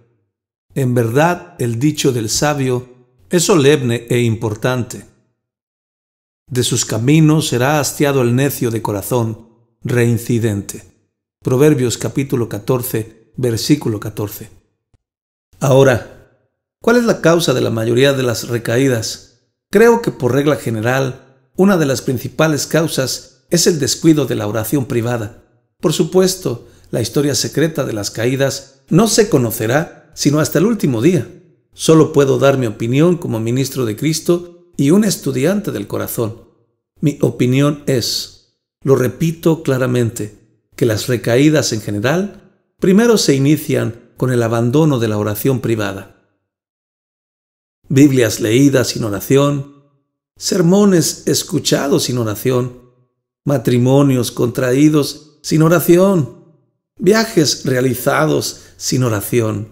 En verdad, el dicho del sabio es solemne e importante. De sus caminos será hastiado el necio de corazón, reincidente. Proverbios capítulo 14, versículo 14. Ahora, ¿cuál es la causa de la mayoría de las recaídas? Creo que por regla general, una de las principales causas es el descuido de la oración privada. Por supuesto, la historia secreta de las caídas no se conocerá sino hasta el último día. Solo puedo dar mi opinión como ministro de Cristo y un estudiante del corazón. Mi opinión es, lo repito claramente, que las recaídas en general primero se inician con el abandono de la oración privada. Biblias leídas sin oración, sermones escuchados sin oración, matrimonios contraídos sin oración, viajes realizados sin oración,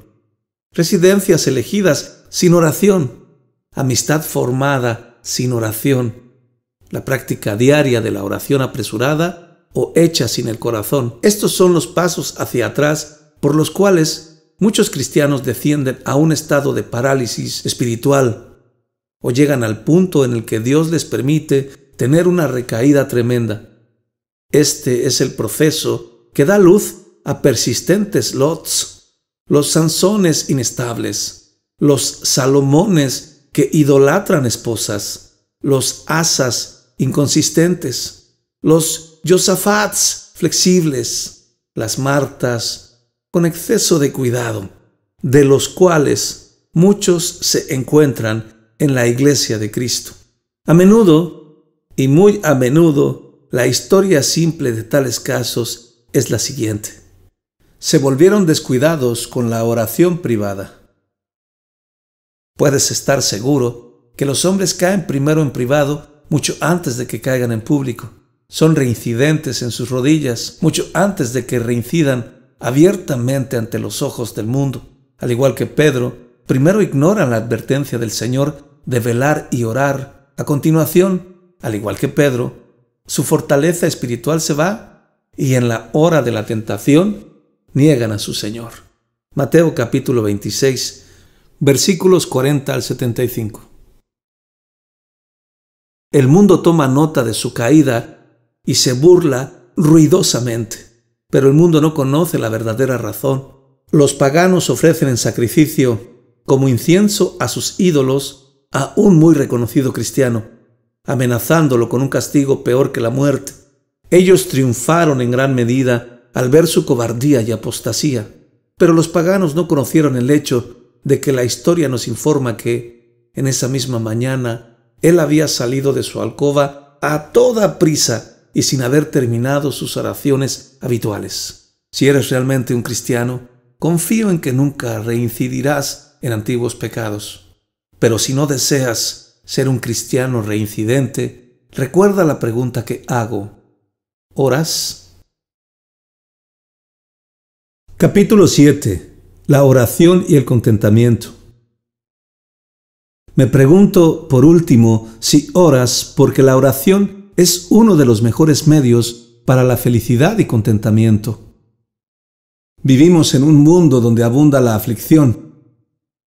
residencias elegidas sin oración, amistad formada sin oración, la práctica diaria de la oración apresurada o hecha sin el corazón. Estos son los pasos hacia atrás por los cuales muchos cristianos descienden a un estado de parálisis espiritual o llegan al punto en el que Dios les permite tener una recaída tremenda. Este es el proceso que da luz a persistentes Lots, los Sansones inestables, los Salomones que idolatran esposas, los Asas inconsistentes, los Josafats flexibles, las Martas con exceso de cuidado, de los cuales muchos se encuentran en la iglesia de Cristo. A menudo, y muy a menudo, la historia simple de tales casos es la siguiente. Se volvieron descuidados con la oración privada. Puedes estar seguro que los hombres caen primero en privado mucho antes de que caigan en público. Son reincidentes en sus rodillas mucho antes de que reincidan abiertamente ante los ojos del mundo. Al igual que Pedro, primero ignoran la advertencia del Señor de velar y orar. A continuación, al igual que Pedro, su fortaleza espiritual se va y en la hora de la tentación niegan a su Señor. Mateo capítulo 26, versículos 40 al 75. El mundo toma nota de su caída y se burla ruidosamente, pero el mundo no conoce la verdadera razón. Los paganos ofrecen en sacrificio como incienso a sus ídolos a un muy reconocido cristiano, amenazándolo con un castigo peor que la muerte. Ellos triunfaron en gran medida al ver su cobardía y apostasía, pero los paganos no conocieron el hecho de que la historia nos informa que, en esa misma mañana, él había salido de su alcoba a toda prisa y sin haber terminado sus oraciones habituales. Si eres realmente un cristiano, confío en que nunca reincidirás en antiguos pecados. Pero si no deseas ser un cristiano reincidente, recuerda la pregunta que hago. ¿Oras? Capítulo 7. La oración y el contentamiento. Me pregunto, por último, si oras porque la oración es uno de los mejores medios para la felicidad y contentamiento. Vivimos en un mundo donde abunda la aflicción.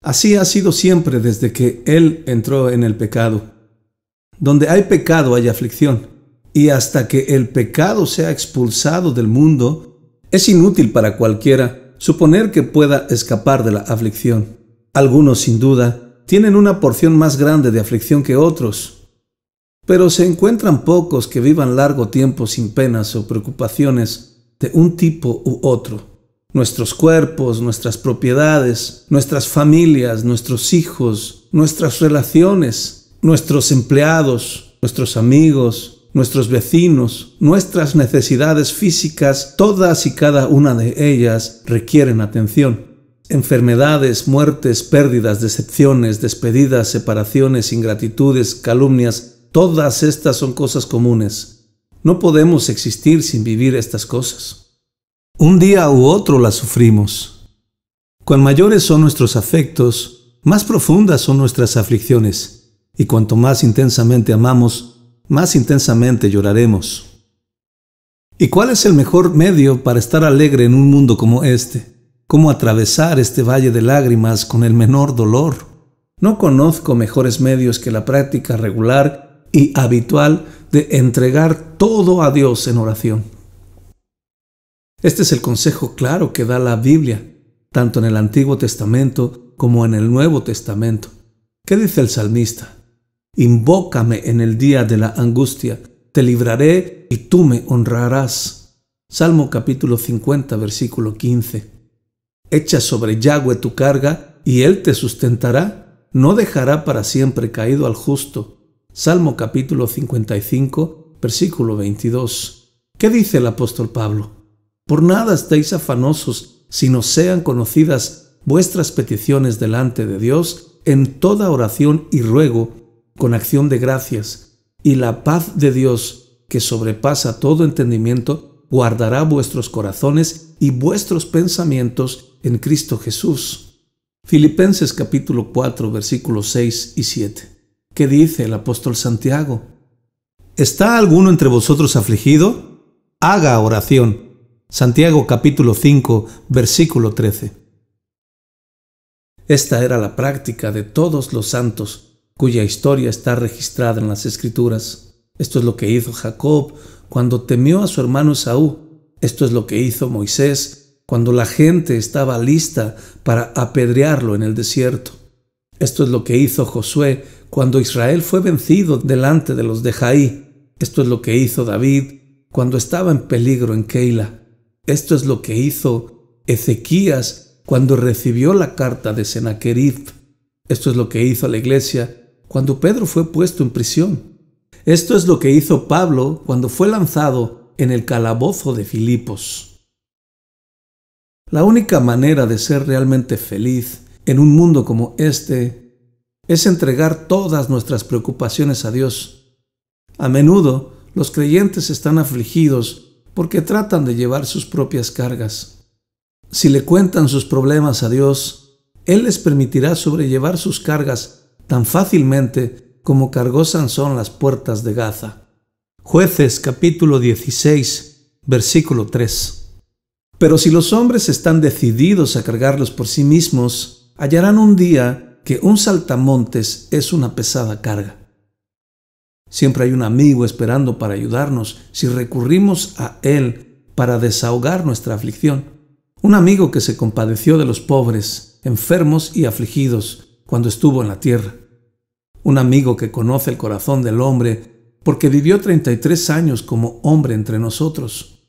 Así ha sido siempre desde que Él entró en el pecado. Donde hay pecado hay aflicción, y hasta que el pecado sea expulsado del mundo, es inútil para cualquiera suponer que pueda escapar de la aflicción. Algunos, sin duda, tienen una porción más grande de aflicción que otros, pero se encuentran pocos que vivan largo tiempo sin penas o preocupaciones de un tipo u otro. Nuestros cuerpos, nuestras propiedades, nuestras familias, nuestros hijos, nuestras relaciones, nuestros empleados, nuestros amigos, nuestros vecinos, nuestras necesidades físicas, todas y cada una de ellas requieren atención. Enfermedades, muertes, pérdidas, decepciones, despedidas, separaciones, ingratitudes, calumnias, todas estas son cosas comunes. No podemos existir sin vivir estas cosas. Un día u otro las sufrimos. Cuan mayores son nuestros afectos, más profundas son nuestras aflicciones, y cuanto más intensamente amamos, más intensamente lloraremos. ¿Y cuál es el mejor medio para estar alegre en un mundo como este? ¿Cómo atravesar este valle de lágrimas con el menor dolor? No conozco mejores medios que la práctica regular y habitual de entregar todo a Dios en oración. Este es el consejo claro que da la Biblia, tanto en el Antiguo Testamento como en el Nuevo Testamento. ¿Qué dice el salmista? Invócame en el día de la angustia, te libraré y tú me honrarás. Salmo capítulo 50, versículo 15. Echa sobre Yahweh tu carga y Él te sustentará, no dejará para siempre caído al justo. Salmo capítulo 55, versículo 22. ¿Qué dice el apóstol Pablo? Por nada estéis afanosos, sino sean conocidas vuestras peticiones delante de Dios en toda oración y ruego con acción de gracias, y la paz de Dios, que sobrepasa todo entendimiento, guardará vuestros corazones y vuestros pensamientos en Cristo Jesús. Filipenses capítulo 4, versículos 6 y 7. ¿Qué dice el apóstol Santiago? ¿Está alguno entre vosotros afligido? Haga oración. Santiago capítulo 5, versículo 13. Esta era la práctica de todos los santos, cuya historia está registrada en las Escrituras. Esto es lo que hizo Jacob cuando temió a su hermano Esaú. Esto es lo que hizo Moisés cuando la gente estaba lista para apedrearlo en el desierto. Esto es lo que hizo Josué cuando Israel fue vencido delante de los de Jaí. Esto es lo que hizo David cuando estaba en peligro en Keila. Esto es lo que hizo Ezequías cuando recibió la carta de Sennacherib. Esto es lo que hizo la iglesia cuando Pedro fue puesto en prisión. Esto es lo que hizo Pablo cuando fue lanzado en el calabozo de Filipos. La única manera de ser realmente feliz en un mundo como este es entregar todas nuestras preocupaciones a Dios. A menudo los creyentes están afligidos porque tratan de llevar sus propias cargas. Si le cuentan sus problemas a Dios, Él les permitirá sobrellevar sus cargas tan fácilmente como cargó Sansón las puertas de Gaza. Jueces capítulo 16, versículo 3. Pero si los hombres están decididos a cargarlos por sí mismos, hallarán un día que un saltamontes es una pesada carga. Siempre hay un amigo esperando para ayudarnos si recurrimos a Él para desahogar nuestra aflicción. Un amigo que se compadeció de los pobres, enfermos y afligidos cuando estuvo en la tierra. Un amigo que conoce el corazón del hombre porque vivió 33 años como hombre entre nosotros.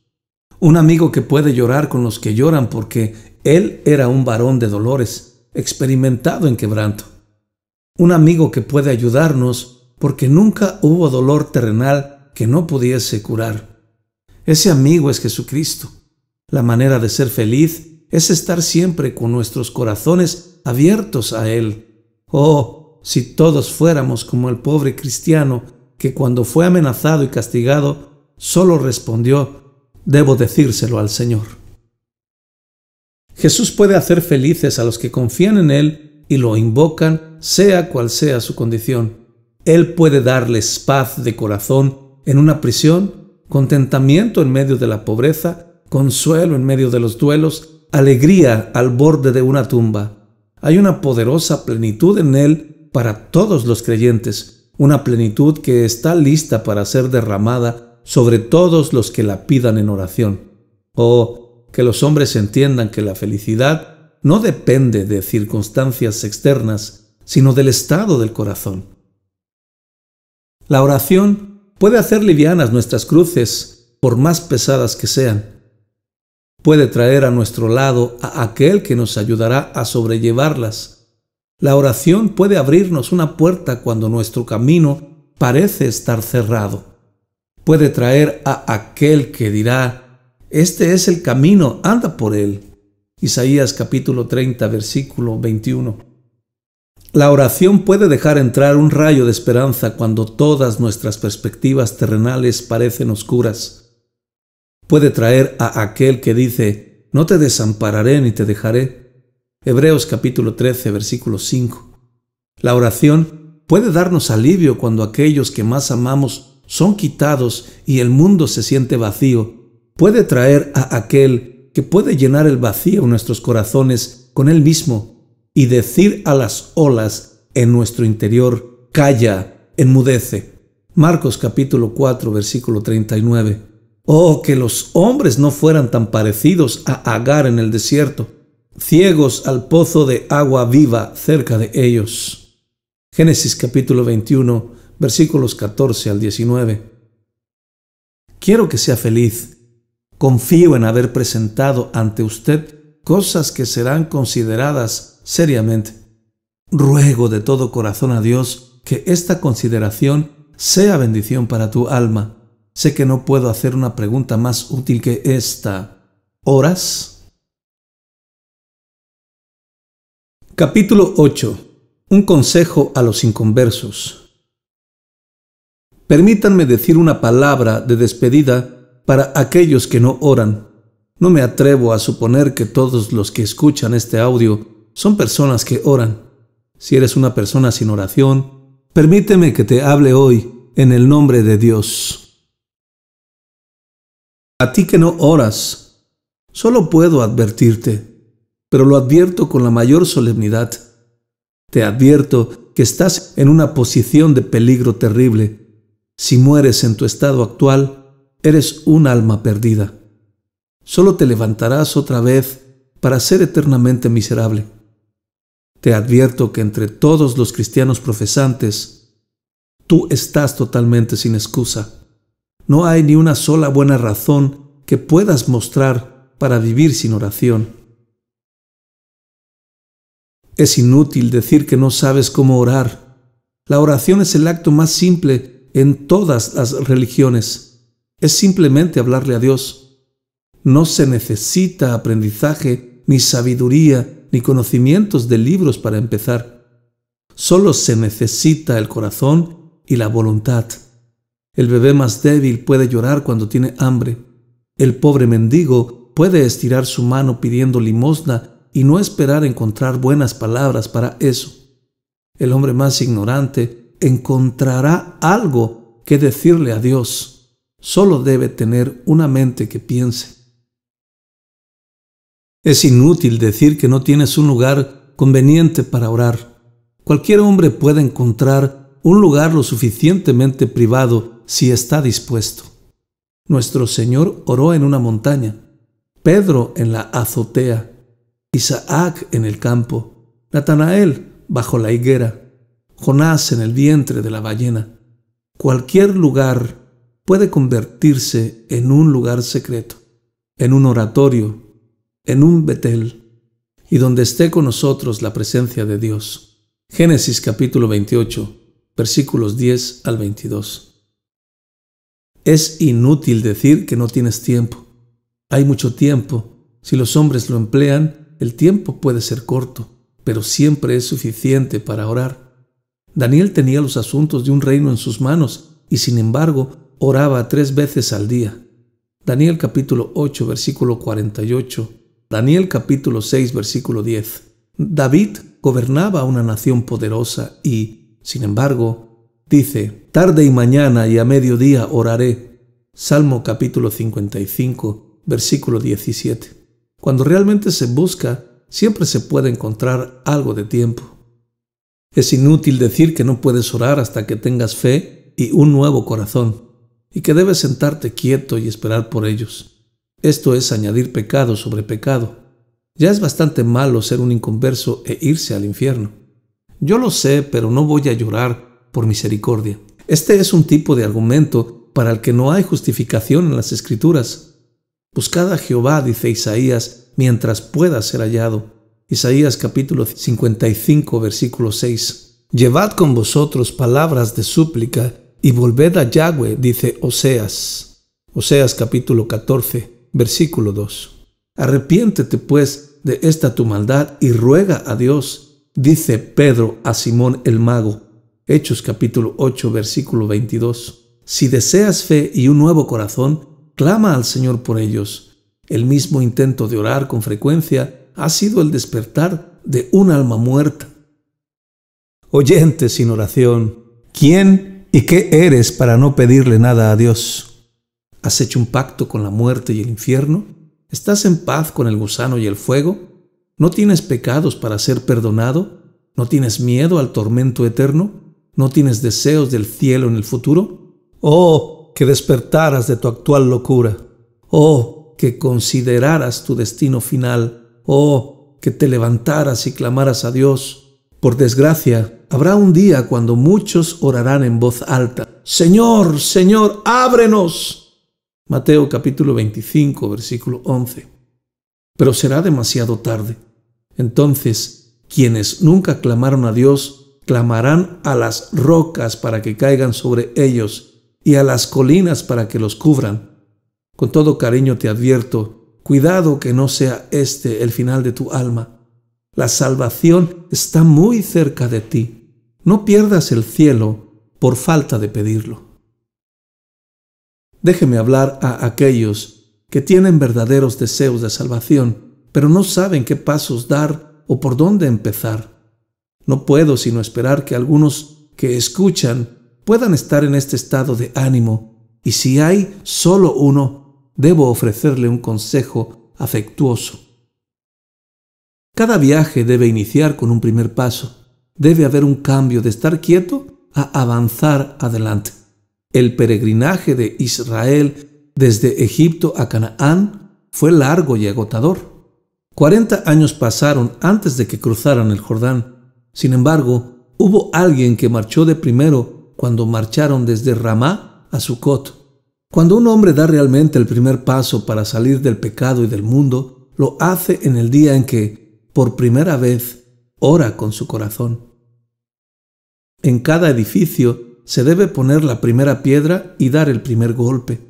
Un amigo que puede llorar con los que lloran porque él era un varón de dolores, experimentado en quebranto. Un amigo que puede ayudarnos porque nunca hubo dolor terrenal que no pudiese curar. Ese amigo es Jesucristo. La manera de ser feliz es estar siempre con nuestros corazones abiertos a Él. Oh, si todos fuéramos como el pobre cristiano que cuando fue amenazado y castigado solo respondió: debo decírselo al Señor. Jesús puede hacer felices a los que confían en Él y lo invocan, sea cual sea su condición. Él puede darles paz de corazón en una prisión, contentamiento en medio de la pobreza, consuelo en medio de los duelos, alegría al borde de una tumba. Hay una poderosa plenitud en Él para todos los creyentes, una plenitud que está lista para ser derramada sobre todos los que la pidan en oración. Oh, que los hombres entiendan que la felicidad no depende de circunstancias externas, sino del estado del corazón. La oración puede hacer livianas nuestras cruces, por más pesadas que sean. Puede traer a nuestro lado a aquel que nos ayudará a sobrellevarlas. La oración puede abrirnos una puerta cuando nuestro camino parece estar cerrado. Puede traer a aquel que dirá: este es el camino, anda por él. Isaías capítulo 30, versículo 21. La oración puede dejar entrar un rayo de esperanza cuando todas nuestras perspectivas terrenales parecen oscuras. Puede traer a aquel que dice: no te desampararé ni te dejaré. Hebreos capítulo 13, versículo 5. La oración puede darnos alivio cuando aquellos que más amamos son quitados y el mundo se siente vacío. Puede traer a aquel que puede llenar el vacío en nuestros corazones con Él mismo y decir a las olas en nuestro interior: calla, enmudece. Marcos capítulo 4, versículo 39. Oh, que los hombres no fueran tan parecidos a Agar en el desierto, ciegos al pozo de agua viva cerca de ellos. Génesis capítulo 21, versículos 14 al 19. Quiero que sea feliz. Confío en haber presentado ante usted cosas que serán consideradas seriamente. Ruego de todo corazón a Dios que esta consideración sea bendición para tu alma. Sé que no puedo hacer una pregunta más útil que esta. ¿Oras? Capítulo 8. Un consejo a los inconversos. Permítanme decir una palabra de despedida para aquellos que no oran. No me atrevo a suponer que todos los que escuchan este audio son personas que oran. Si eres una persona sin oración, permíteme que te hable hoy en el nombre de Dios. A ti que no oras, solo puedo advertirte, pero lo advierto con la mayor solemnidad. Te advierto que estás en una posición de peligro terrible. Si mueres en tu estado actual, eres un alma perdida. Solo te levantarás otra vez para ser eternamente miserable. Te advierto que entre todos los cristianos profesantes, tú estás totalmente sin excusa. No hay ni una sola buena razón que puedas mostrar para vivir sin oración. Es inútil decir que no sabes cómo orar. La oración es el acto más simple en todas las religiones. Es simplemente hablarle a Dios. No se necesita aprendizaje, ni sabiduría, ni conocimientos de libros para empezar. Solo se necesita el corazón y la voluntad. El bebé más débil puede llorar cuando tiene hambre. El pobre mendigo puede estirar su mano pidiendo limosna y no esperar encontrar buenas palabras para eso. El hombre más ignorante encontrará algo que decirle a Dios. Solo debe tener una mente que piense. Es inútil decir que no tienes un lugar conveniente para orar. Cualquier hombre puede encontrar un lugar lo suficientemente privado si está dispuesto. Nuestro Señor oró en una montaña, Pedro en la azotea, Isaac en el campo, Natanael bajo la higuera, Jonás en el vientre de la ballena. Cualquier lugar puede convertirse en un lugar secreto, en un oratorio, en un Betel, y donde esté con nosotros la presencia de Dios. Génesis capítulo 28, versículos 10 al 22. Es inútil decir que no tienes tiempo. Hay mucho tiempo. Si los hombres lo emplean, el tiempo puede ser corto, pero siempre es suficiente para orar. Daniel tenía los asuntos de un reino en sus manos y sin embargo oraba 3 veces al día. Daniel capítulo 8, versículo 48. Daniel capítulo 6, versículo 10. David gobernaba una nación poderosa y, sin embargo, dice, tarde y mañana y a mediodía oraré. Salmo capítulo 55, versículo 17. Cuando realmente se busca, siempre se puede encontrar algo de tiempo. Es inútil decir que no puedes orar hasta que tengas fe y un nuevo corazón, y que debes sentarte quieto y esperar por ellos. Esto es añadir pecado sobre pecado. Ya es bastante malo ser un inconverso e irse al infierno. Yo lo sé, pero no voy a llorar por misericordia. Este es un tipo de argumento para el que no hay justificación en las Escrituras. Buscad a Jehová, dice Isaías, mientras pueda ser hallado. Isaías capítulo 55, versículo 6. Llevad con vosotros palabras de súplica y volved a Yahweh, dice Oseas. Oseas capítulo 14, versículo 2. Arrepiéntete pues de esta tu maldad y ruega a Dios, dice Pedro a Simón el mago. Hechos capítulo 8, versículo 22. Si deseas fe y un nuevo corazón, clama al Señor por ellos. El mismo intento de orar con frecuencia ha sido el despertar de un alma muerta. Oyente sin oración, ¿quién y qué eres para no pedirle nada a Dios? ¿Has hecho un pacto con la muerte y el infierno? ¿Estás en paz con el gusano y el fuego? ¿No tienes pecados para ser perdonado? ¿No tienes miedo al tormento eterno? ¿No tienes deseos del cielo en el futuro? ¡Oh, que despertaras de tu actual locura! ¡Oh, que consideraras tu destino final! ¡Oh, que te levantaras y clamaras a Dios! Por desgracia, habrá un día cuando muchos orarán en voz alta: ¡Señor, Señor, ábrenos! Mateo capítulo 25, versículo 11. Pero será demasiado tarde. Entonces, quienes nunca clamaron a Dios, clamarán a las rocas para que caigan sobre ellos y a las colinas para que los cubran. Con todo cariño te advierto, cuidado que no sea este el final de tu alma. La salvación está muy cerca de ti. No pierdas el cielo por falta de pedirlo. Déjeme hablar a aquellos que tienen verdaderos deseos de salvación, pero no saben qué pasos dar o por dónde empezar. No puedo sino esperar que algunos que escuchan puedan estar en este estado de ánimo, y si hay solo uno, debo ofrecerle un consejo afectuoso. Cada viaje debe iniciar con un primer paso. Debe haber un cambio de estar quieto a avanzar adelante. El peregrinaje de Israel desde Egipto a Canaán fue largo y agotador. 40 años pasaron antes de que cruzaran el Jordán. Sin embargo, hubo alguien que marchó de primero cuando marcharon desde Ramá a Sucot. Cuando un hombre da realmente el primer paso para salir del pecado y del mundo, lo hace en el día en que, por primera vez, ora con su corazón. En cada edificio se debe poner la primera piedra y dar el primer golpe.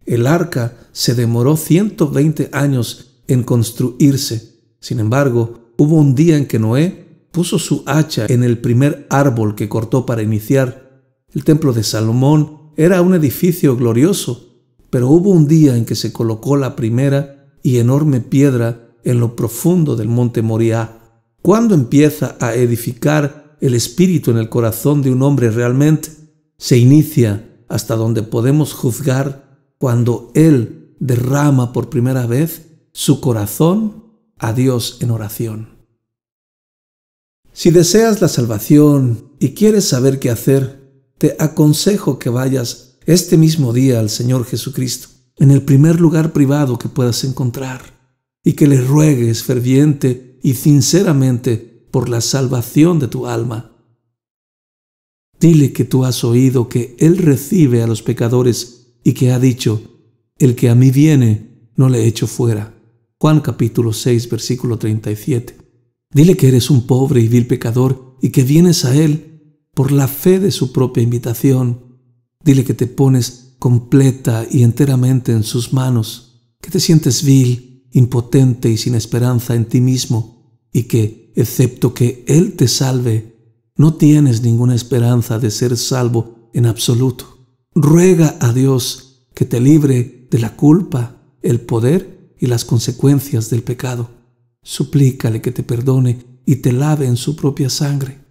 El arca se demoró 120 años en construirse. Sin embargo, hubo un día en que Noé puso su hacha en el primer árbol que cortó para iniciar. El templo de Salomón era un edificio glorioso, pero hubo un día en que se colocó la primera y enorme piedra en lo profundo del monte Moriah. ¿Cuándo empieza a edificar el espíritu en el corazón de un hombre realmente? Se inicia, hasta donde podemos juzgar, cuando él derrama por primera vez su corazón a Dios en oración. Si deseas la salvación y quieres saber qué hacer, te aconsejo que vayas este mismo día al Señor Jesucristo, en el primer lugar privado que puedas encontrar, y que le ruegues ferviente y sinceramente por la salvación de tu alma. Dile que tú has oído que Él recibe a los pecadores y que ha dicho: el que a mí viene, no le echo fuera. Juan capítulo 6, versículo 37. Dile que eres un pobre y vil pecador y que vienes a Él por la fe de su propia invitación. Dile que te pones completa y enteramente en sus manos, que te sientes vil, impotente y sin esperanza en ti mismo, y que, excepto que Él te salve, no tienes ninguna esperanza de ser salvo en absoluto. Ruega a Dios que te libre de la culpa, el poder y las consecuencias del pecado. Suplícale que te perdone y te lave en su propia sangre.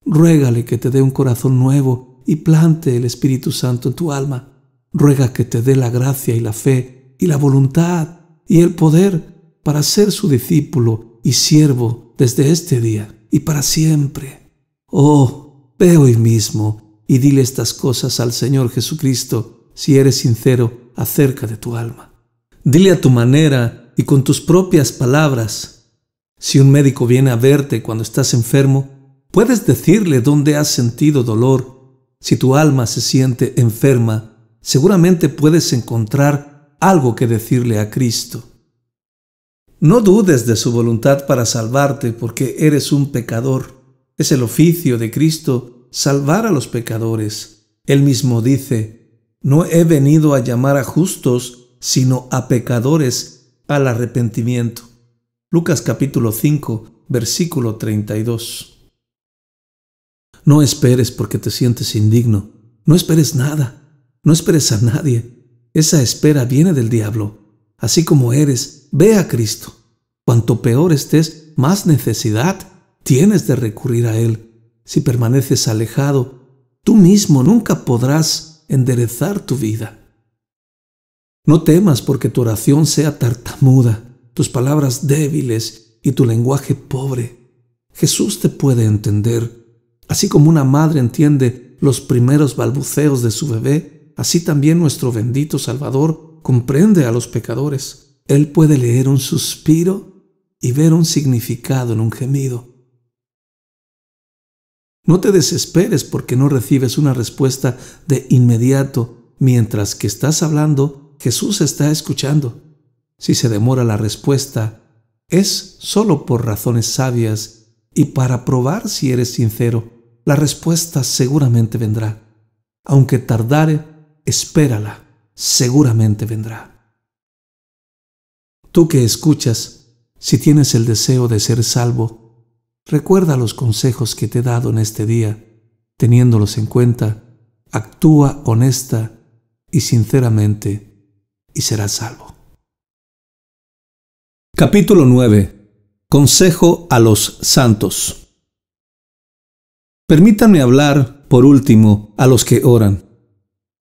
Ruégale que te dé un corazón nuevo y plante el Espíritu Santo en tu alma. Ruega que te dé la gracia y la fe y la voluntad y el poder para ser su discípulo y siervo desde este día y para siempre. Oh, ve hoy mismo y dile estas cosas al Señor Jesucristo si eres sincero acerca de tu alma. Dile a tu manera y con tus propias palabras. Si un médico viene a verte cuando estás enfermo, puedes decirle dónde has sentido dolor. Si tu alma se siente enferma, seguramente puedes encontrar algo que decirle a Cristo. No dudes de su voluntad para salvarte porque eres un pecador. Es el oficio de Cristo salvar a los pecadores. Él mismo dice: no he venido a llamar a justos, sino a pecadores al arrepentimiento. Lucas capítulo 5, versículo 32. No esperes porque te sientes indigno. No esperes nada. No esperes a nadie. Esa espera viene del diablo. Así como eres, ve a Cristo. Cuanto peor estés, más necesidad tienes de recurrir a Él. Si permaneces alejado, tú mismo nunca podrás enderezar tu vida. No temas porque tu oración sea tartamuda, tus palabras débiles y tu lenguaje pobre. Jesús te puede entender. Así como una madre entiende los primeros balbuceos de su bebé, así también nuestro bendito Salvador comprende a los pecadores. Él puede leer un suspiro y ver un significado en un gemido. No te desesperes porque no recibes una respuesta de inmediato. Mientras que estás hablando, Jesús está escuchando. Si se demora la respuesta, es solo por razones sabias y para probar si eres sincero. La respuesta seguramente vendrá. Aunque tardare, espérala, seguramente vendrá. Tú que escuchas, si tienes el deseo de ser salvo, Recuerda los consejos que te he dado en este día. Teniéndolos en cuenta, actúa honesta y sinceramente y serás salvo. Capítulo 9. Consejo a los santos. Permítanme hablar, por último, a los que oran.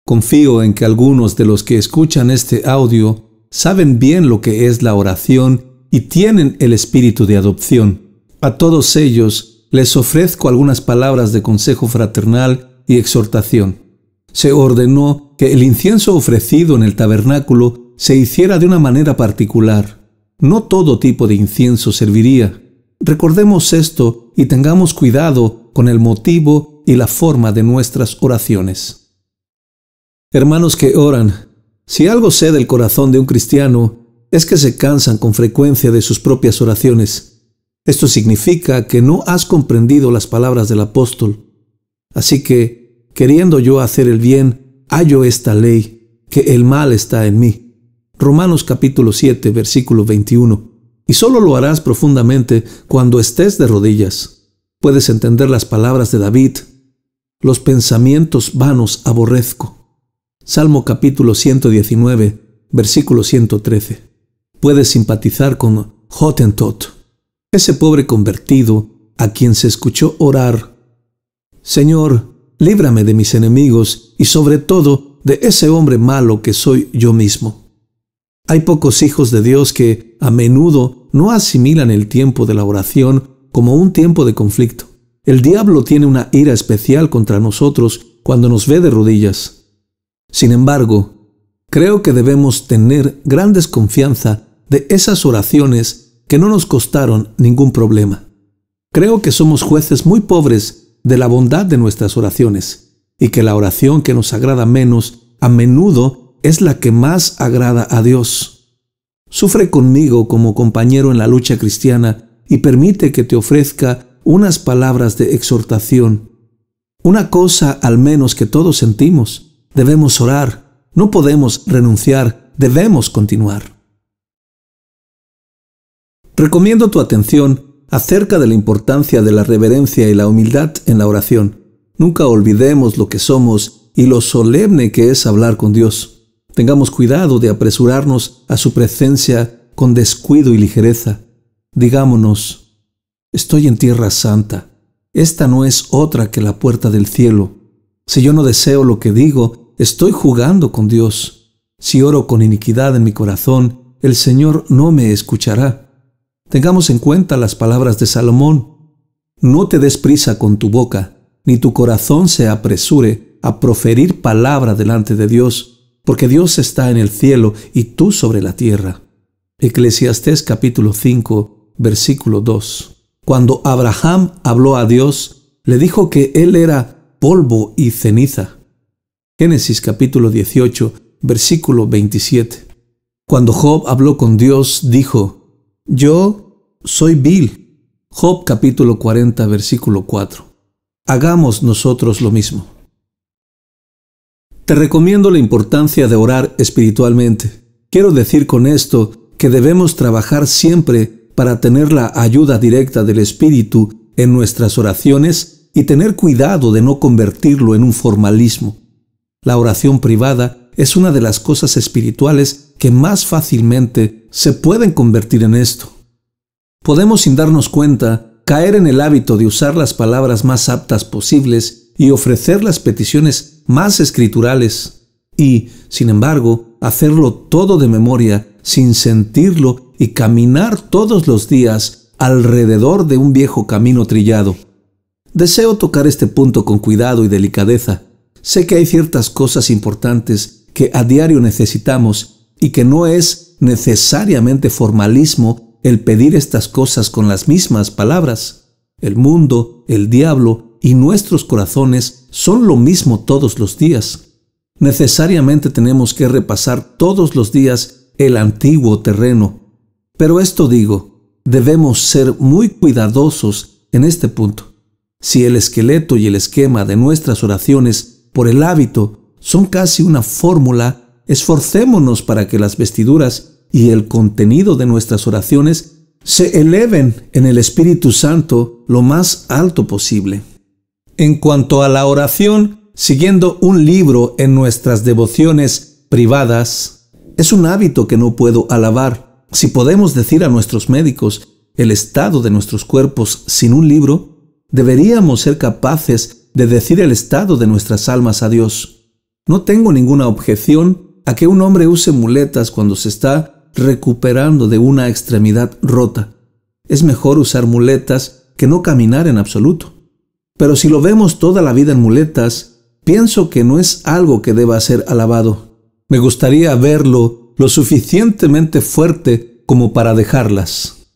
Confío en que algunos de los que escuchan este audio saben bien lo que es la oración y tienen el espíritu de adopción. A todos ellos les ofrezco algunas palabras de consejo fraternal y exhortación. Se ordenó que el incienso ofrecido en el tabernáculo se hiciera de una manera particular. No todo tipo de incienso serviría. Recordemos esto y tengamos cuidado con el motivo y la forma de nuestras oraciones. Hermanos que oran, si algo sé del corazón de un cristiano, es que se cansan con frecuencia de sus propias oraciones. Esto significa que no has comprendido las palabras del apóstol. Así que, queriendo yo hacer el bien, hallo esta ley, que el mal está en mí. Romanos capítulo 7, versículo 21. Y solo lo harás profundamente cuando estés de rodillas. Puedes entender las palabras de David. Los pensamientos vanos aborrezco. Salmo capítulo 119, versículo 113. Puedes simpatizar con Hottentot, ese pobre convertido a quien se escuchó orar: Señor, líbrame de mis enemigos y sobre todo de ese hombre malo que soy yo mismo. Hay pocos hijos de Dios que a menudo no asimilan el tiempo de la oración como un tiempo de conflicto. El diablo tiene una ira especial contra nosotros cuando nos ve de rodillas. Sin embargo, creo que debemos tener gran desconfianza de esas oraciones que no nos costaron ningún problema. Creo que somos jueces muy pobres de la bondad de nuestras oraciones y que la oración que nos agrada menos a menudo es la que más agrada a Dios. Sufre conmigo como compañero en la lucha cristiana y permite que te ofrezca unas palabras de exhortación. Una cosa al menos que todos sentimos: debemos orar, no podemos renunciar, debemos continuar. Recomiendo tu atención acerca de la importancia de la reverencia y la humildad en la oración. Nunca olvidemos lo que somos y lo solemne que es hablar con Dios. Tengamos cuidado de apresurarnos a su presencia con descuido y ligereza. Digámonos: estoy en tierra santa. Esta no es otra que la puerta del cielo. Si yo no deseo lo que digo, estoy jugando con Dios. Si oro con iniquidad en mi corazón, el Señor no me escuchará. Tengamos en cuenta las palabras de Salomón: no te des prisa con tu boca, ni tu corazón se apresure a proferir palabra delante de Dios, porque Dios está en el cielo y tú sobre la tierra. Eclesiastés capítulo 5, versículo 2. Cuando Abraham habló a Dios, le dijo que él era polvo y ceniza. Génesis capítulo 18, versículo 27. Cuando Job habló con Dios, dijo: yo soy vil. Job capítulo 40, versículo 4. Hagamos nosotros lo mismo. Te recomiendo la importancia de orar espiritualmente. Quiero decir con esto que debemos trabajar siempre para tener la ayuda directa del Espíritu en nuestras oraciones y tener cuidado de no convertirlo en un formalismo. La oración privada es una de las cosas espirituales que más fácilmente se pueden convertir en esto. Podemos, sin darnos cuenta, caer en el hábito de usar las palabras más aptas posibles y ofrecer las peticiones más escriturales y, sin embargo, hacerlo todo de memoria, sin sentirlo, y caminar todos los días alrededor de un viejo camino trillado. Deseo tocar este punto con cuidado y delicadeza. Sé que hay ciertas cosas importantes que a diario necesitamos y que no es necesariamente formalismo el pedir estas cosas con las mismas palabras. El mundo, el diablo y nuestros corazones son lo mismo todos los días. Necesariamente tenemos que repasar todos los días el antiguo terreno. Pero esto digo, debemos ser muy cuidadosos en este punto. Si el esqueleto y el esquema de nuestras oraciones, por el hábito, son casi una fórmula, esforcémonos para que las vestiduras y el contenido de nuestras oraciones se eleven en el Espíritu Santo lo más alto posible. En cuanto a la oración, siguiendo un libro en nuestras devociones privadas, es un hábito que no puedo alabar. Si podemos decir a nuestros médicos el estado de nuestros cuerpos sin un libro, deberíamos ser capaces de decir el estado de nuestras almas a Dios. No tengo ninguna objeción a que un hombre use muletas cuando se está recuperando de una extremidad rota. Es mejor usar muletas que no caminar en absoluto. Pero si lo vemos toda la vida en muletas, pienso que no es algo que deba ser alabado. Me gustaría verlo lo suficientemente fuerte como para dejarlas.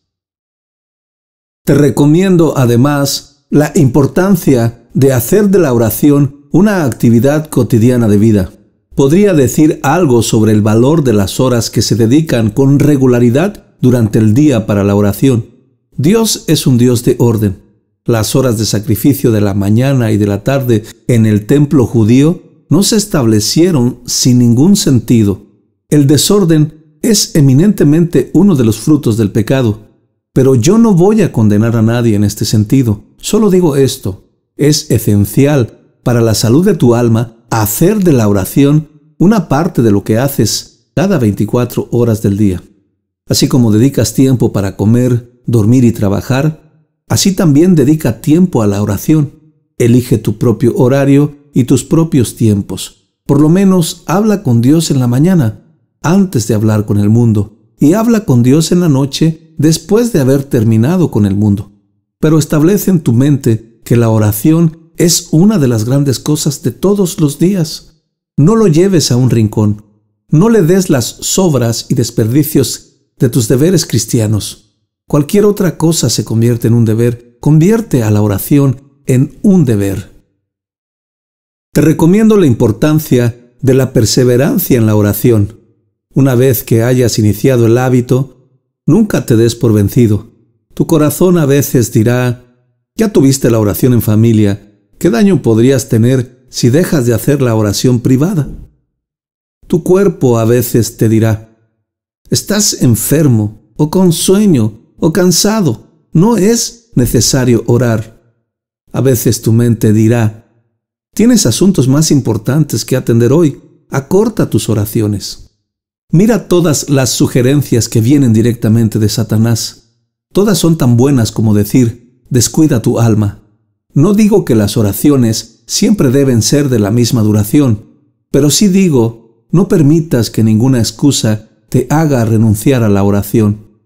Te recomiendo además la importancia de hacer de la oración una actividad cotidiana de vida. Podría decir algo sobre el valor de las horas que se dedican con regularidad durante el día para la oración. Dios es un Dios de orden. Las horas de sacrificio de la mañana y de la tarde en el templo judío no se establecieron sin ningún sentido. El desorden es eminentemente uno de los frutos del pecado. Pero yo no voy a condenar a nadie en este sentido. Solo digo esto: es esencial para la salud de tu alma hacer de la oración una parte de lo que haces cada 24 horas del día. Así como dedicas tiempo para comer, dormir y trabajar, así también dedica tiempo a la oración. Elige tu propio horario y tus propios tiempos. Por lo menos habla con Dios en la mañana, antes de hablar con el mundo, y habla con Dios en la noche, después de haber terminado con el mundo. Pero establece en tu mente que la oración es una de las grandes cosas de todos los días. No lo lleves a un rincón. No le des las sobras y desperdicios de tus deberes cristianos. Cualquier otra cosa se convierte en un deber. Convierte a la oración en un deber. Te recomiendo la importancia de la perseverancia en la oración. Una vez que hayas iniciado el hábito, nunca te des por vencido. Tu corazón a veces dirá: ya tuviste la oración en familia, ¿qué daño podrías tener si dejas de hacer la oración privada? Tu cuerpo a veces te dirá: estás enfermo, o con sueño, o cansado, no es necesario orar. A veces tu mente dirá: tienes asuntos más importantes que atender hoy, acorta tus oraciones. Mira todas las sugerencias que vienen directamente de Satanás. Todas son tan buenas como decir: descuida tu alma. No digo que las oraciones siempre deben ser de la misma duración, pero sí digo: no permitas que ninguna excusa te haga renunciar a la oración.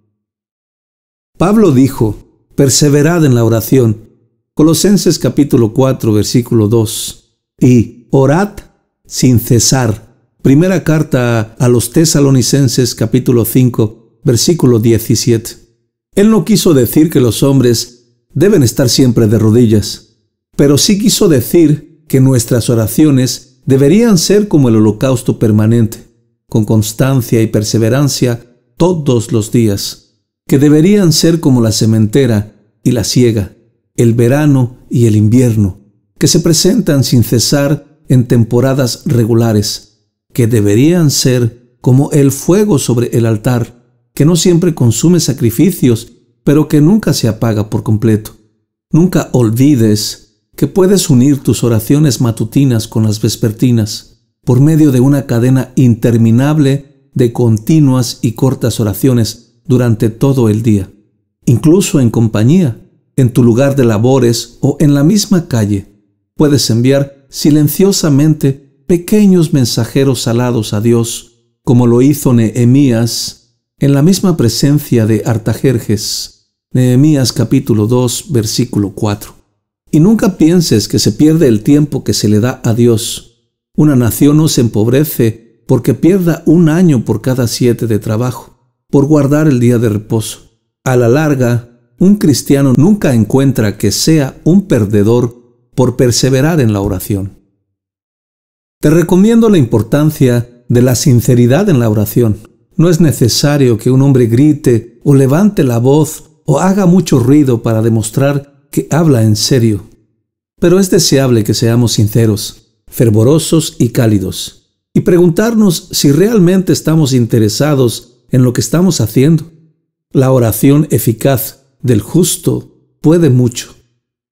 Pablo dijo: perseverad en la oración. Colosenses capítulo 4, versículo 2. Y orad sin cesar. Primera carta a los Tesalonicenses capítulo 5, versículo 17. Él no quiso decir que los hombres deben estar siempre de rodillas, pero sí quiso decir que nuestras oraciones deberían ser como el holocausto permanente, con constancia y perseverancia todos los días, que deberían ser como la sementera y la siega, el verano y el invierno, que se presentan sin cesar en temporadas regulares, que deberían ser como el fuego sobre el altar, que no siempre consume sacrificios, pero que nunca se apaga por completo. Nunca olvides que puedes unir tus oraciones matutinas con las vespertinas por medio de una cadena interminable de continuas y cortas oraciones durante todo el día, incluso en compañía, en tu lugar de labores o en la misma calle. Puedes enviar silenciosamente pequeños mensajeros alados a Dios, como lo hizo Nehemías en la misma presencia de Artajerjes. Nehemías capítulo 2, versículo 4. Y nunca pienses que se pierde el tiempo que se le da a Dios. Una nación no se empobrece porque pierda un año por cada 7 de trabajo, por guardar el día de reposo. A la larga, un cristiano nunca encuentra que sea un perdedor por perseverar en la oración. Te recomiendo la importancia de la sinceridad en la oración. No es necesario que un hombre grite o levante la voz o haga mucho ruido para demostrar que habla en serio. Pero es deseable que seamos sinceros, fervorosos y cálidos, y preguntarnos si realmente estamos interesados en lo que estamos haciendo. La oración eficaz del justo puede mucho.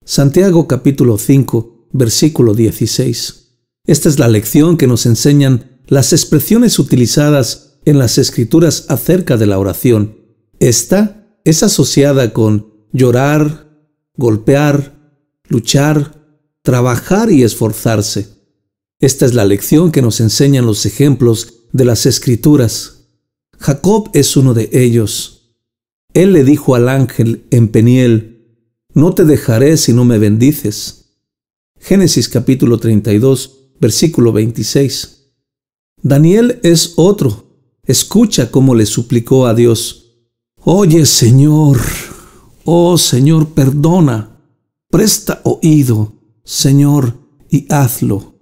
Santiago capítulo 5, versículo 16. Esta es la lección que nos enseñan las expresiones utilizadas en las Escrituras acerca de la oración. Esta es asociada con llorar, golpear, luchar, trabajar y esforzarse. Esta es la lección que nos enseñan los ejemplos de las Escrituras. Jacob es uno de ellos. Él le dijo al ángel en Peniel: no te dejaré si no me bendices. Génesis capítulo 32, versículo 26. Daniel es otro. Escucha cómo le suplicó a Dios: oye, Señor, oh Señor, perdona, presta oído, Señor, y hazlo.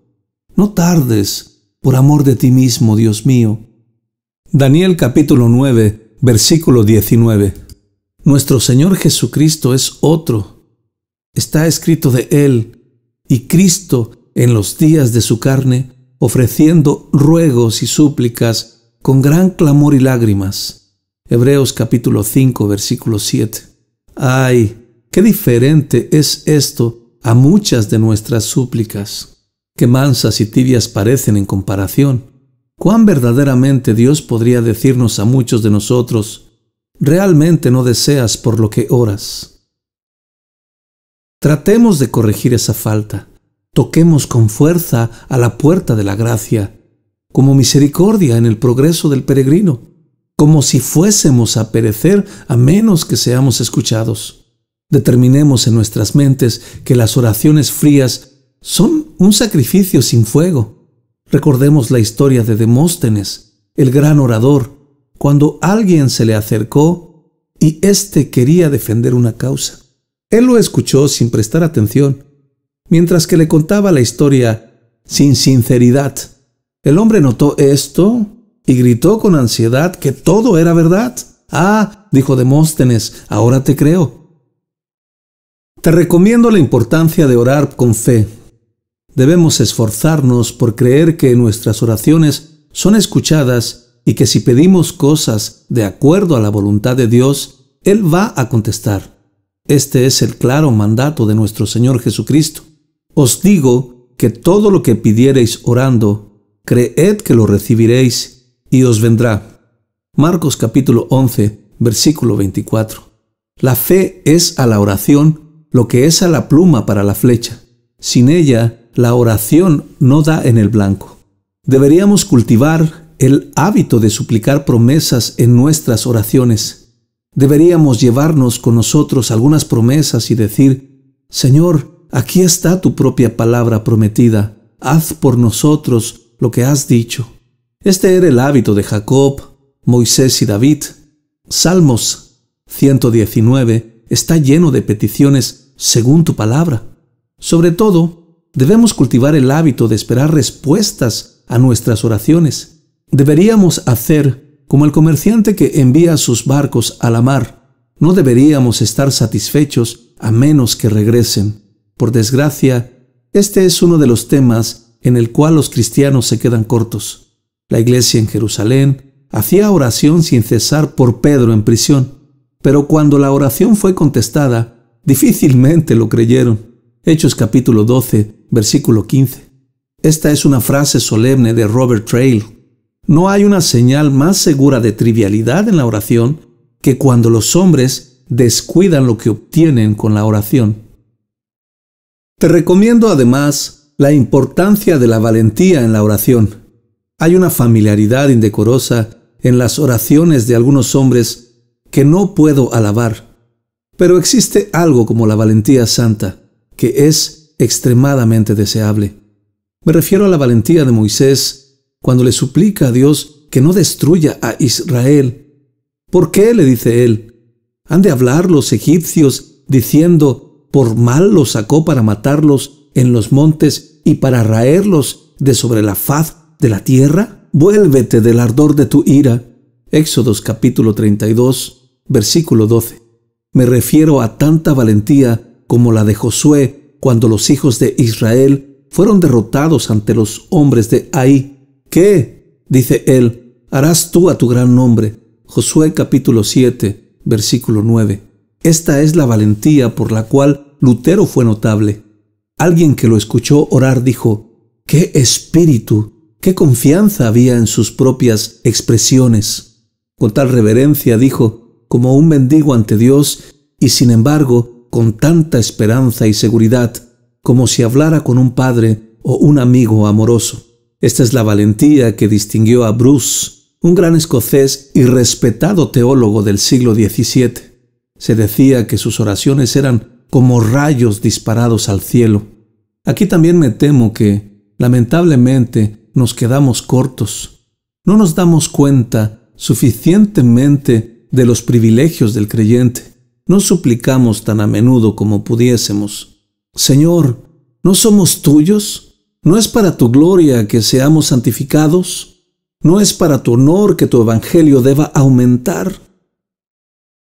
No tardes, por amor de ti mismo, Dios mío. Daniel capítulo 9, versículo 19. Nuestro Señor Jesucristo es otro. Está escrito de Él, y Cristo en los días de su carne, ofreciendo ruegos y súplicas con gran clamor y lágrimas. Hebreos capítulo 5, versículo 7. ¡Ay! ¡Qué diferente es esto a muchas de nuestras súplicas! ¡Qué mansas y tibias parecen en comparación! ¿Cuán verdaderamente Dios podría decirnos a muchos de nosotros: realmente no deseas por lo que oras? Tratemos de corregir esa falta. Toquemos con fuerza a la puerta de la gracia, como misericordia en el progreso del peregrino, como si fuésemos a perecer a menos que seamos escuchados. Determinemos en nuestras mentes que las oraciones frías son un sacrificio sin fuego. Recordemos la historia de Demóstenes, el gran orador, cuando alguien se le acercó y éste quería defender una causa. Él lo escuchó sin prestar atención, mientras que le contaba la historia sin sinceridad. El hombre notó esto y gritó con ansiedad que todo era verdad. «Ah», dijo Demóstenes, «ahora te creo». Te recomiendo la importancia de orar con fe. Debemos esforzarnos por creer que nuestras oraciones son escuchadas y que si pedimos cosas de acuerdo a la voluntad de Dios, Él va a contestar. Este es el claro mandato de nuestro Señor Jesucristo. Os digo que todo lo que pidiereis orando, creed que lo recibiréis y os vendrá. Marcos capítulo 11, versículo 24. La fe es a la oración lo que es a la pluma para la flecha. Sin ella, la oración no da en el blanco. Deberíamos cultivar el hábito de suplicar promesas en nuestras oraciones. Deberíamos llevarnos con nosotros algunas promesas y decir: Señor, aquí está tu propia palabra prometida. Haz por nosotros lo que has dicho. Este era el hábito de Jacob, Moisés y David. Salmos 119 está lleno de peticiones según tu palabra. Sobre todo, debemos cultivar el hábito de esperar respuestas a nuestras oraciones. Deberíamos hacer como el comerciante que envía sus barcos a la mar. No deberíamos estar satisfechos a menos que regresen. Por desgracia, este es uno de los temas en el cual los cristianos se quedan cortos. La iglesia en Jerusalén hacía oración sin cesar por Pedro en prisión, pero cuando la oración fue contestada, difícilmente lo creyeron. Hechos capítulo 12, versículo 15. Esta es una frase solemne de Robert Trail. No hay una señal más segura de trivialidad en la oración que cuando los hombres descuidan lo que obtienen con la oración. Te recomiendo además la importancia de la valentía en la oración. Hay una familiaridad indecorosa en las oraciones de algunos hombres que no puedo alabar, pero existe algo como la valentía santa, que es extremadamente deseable. Me refiero a la valentía de Moisés cuando le suplica a Dios que no destruya a Israel. ¿Por qué?, le dice él. ¿Han de hablar los egipcios diciendo: por mal los sacó para matarlos en los montes y para raerlos de sobre la faz de la tierra? Vuélvete del ardor de tu ira. Éxodos capítulo 32, versículo 12. Me refiero a tanta valentía como la de Josué cuando los hijos de Israel fueron derrotados ante los hombres de Ai. ¿Qué?, dice él, harás tú a tu gran nombre. Josué capítulo 7, versículo 9. Esta es la valentía por la cual Lutero fue notable. Alguien que lo escuchó orar dijo: ¡qué espíritu! ¡Qué confianza había en sus propias expresiones! Con tal reverencia dijo, como un mendigo ante Dios, y sin embargo, con tanta esperanza y seguridad, como si hablara con un padre o un amigo amoroso. Esta es la valentía que distinguió a Bruce, un gran escocés y respetado teólogo del siglo XVII. Se decía que sus oraciones eran como rayos disparados al cielo. Aquí también me temo que, lamentablemente, nos quedamos cortos. No nos damos cuenta suficientemente de los privilegios del creyente. No suplicamos tan a menudo como pudiésemos. Señor, ¿no somos tuyos? ¿No es para tu gloria que seamos santificados? ¿No es para tu honor que tu evangelio deba aumentar?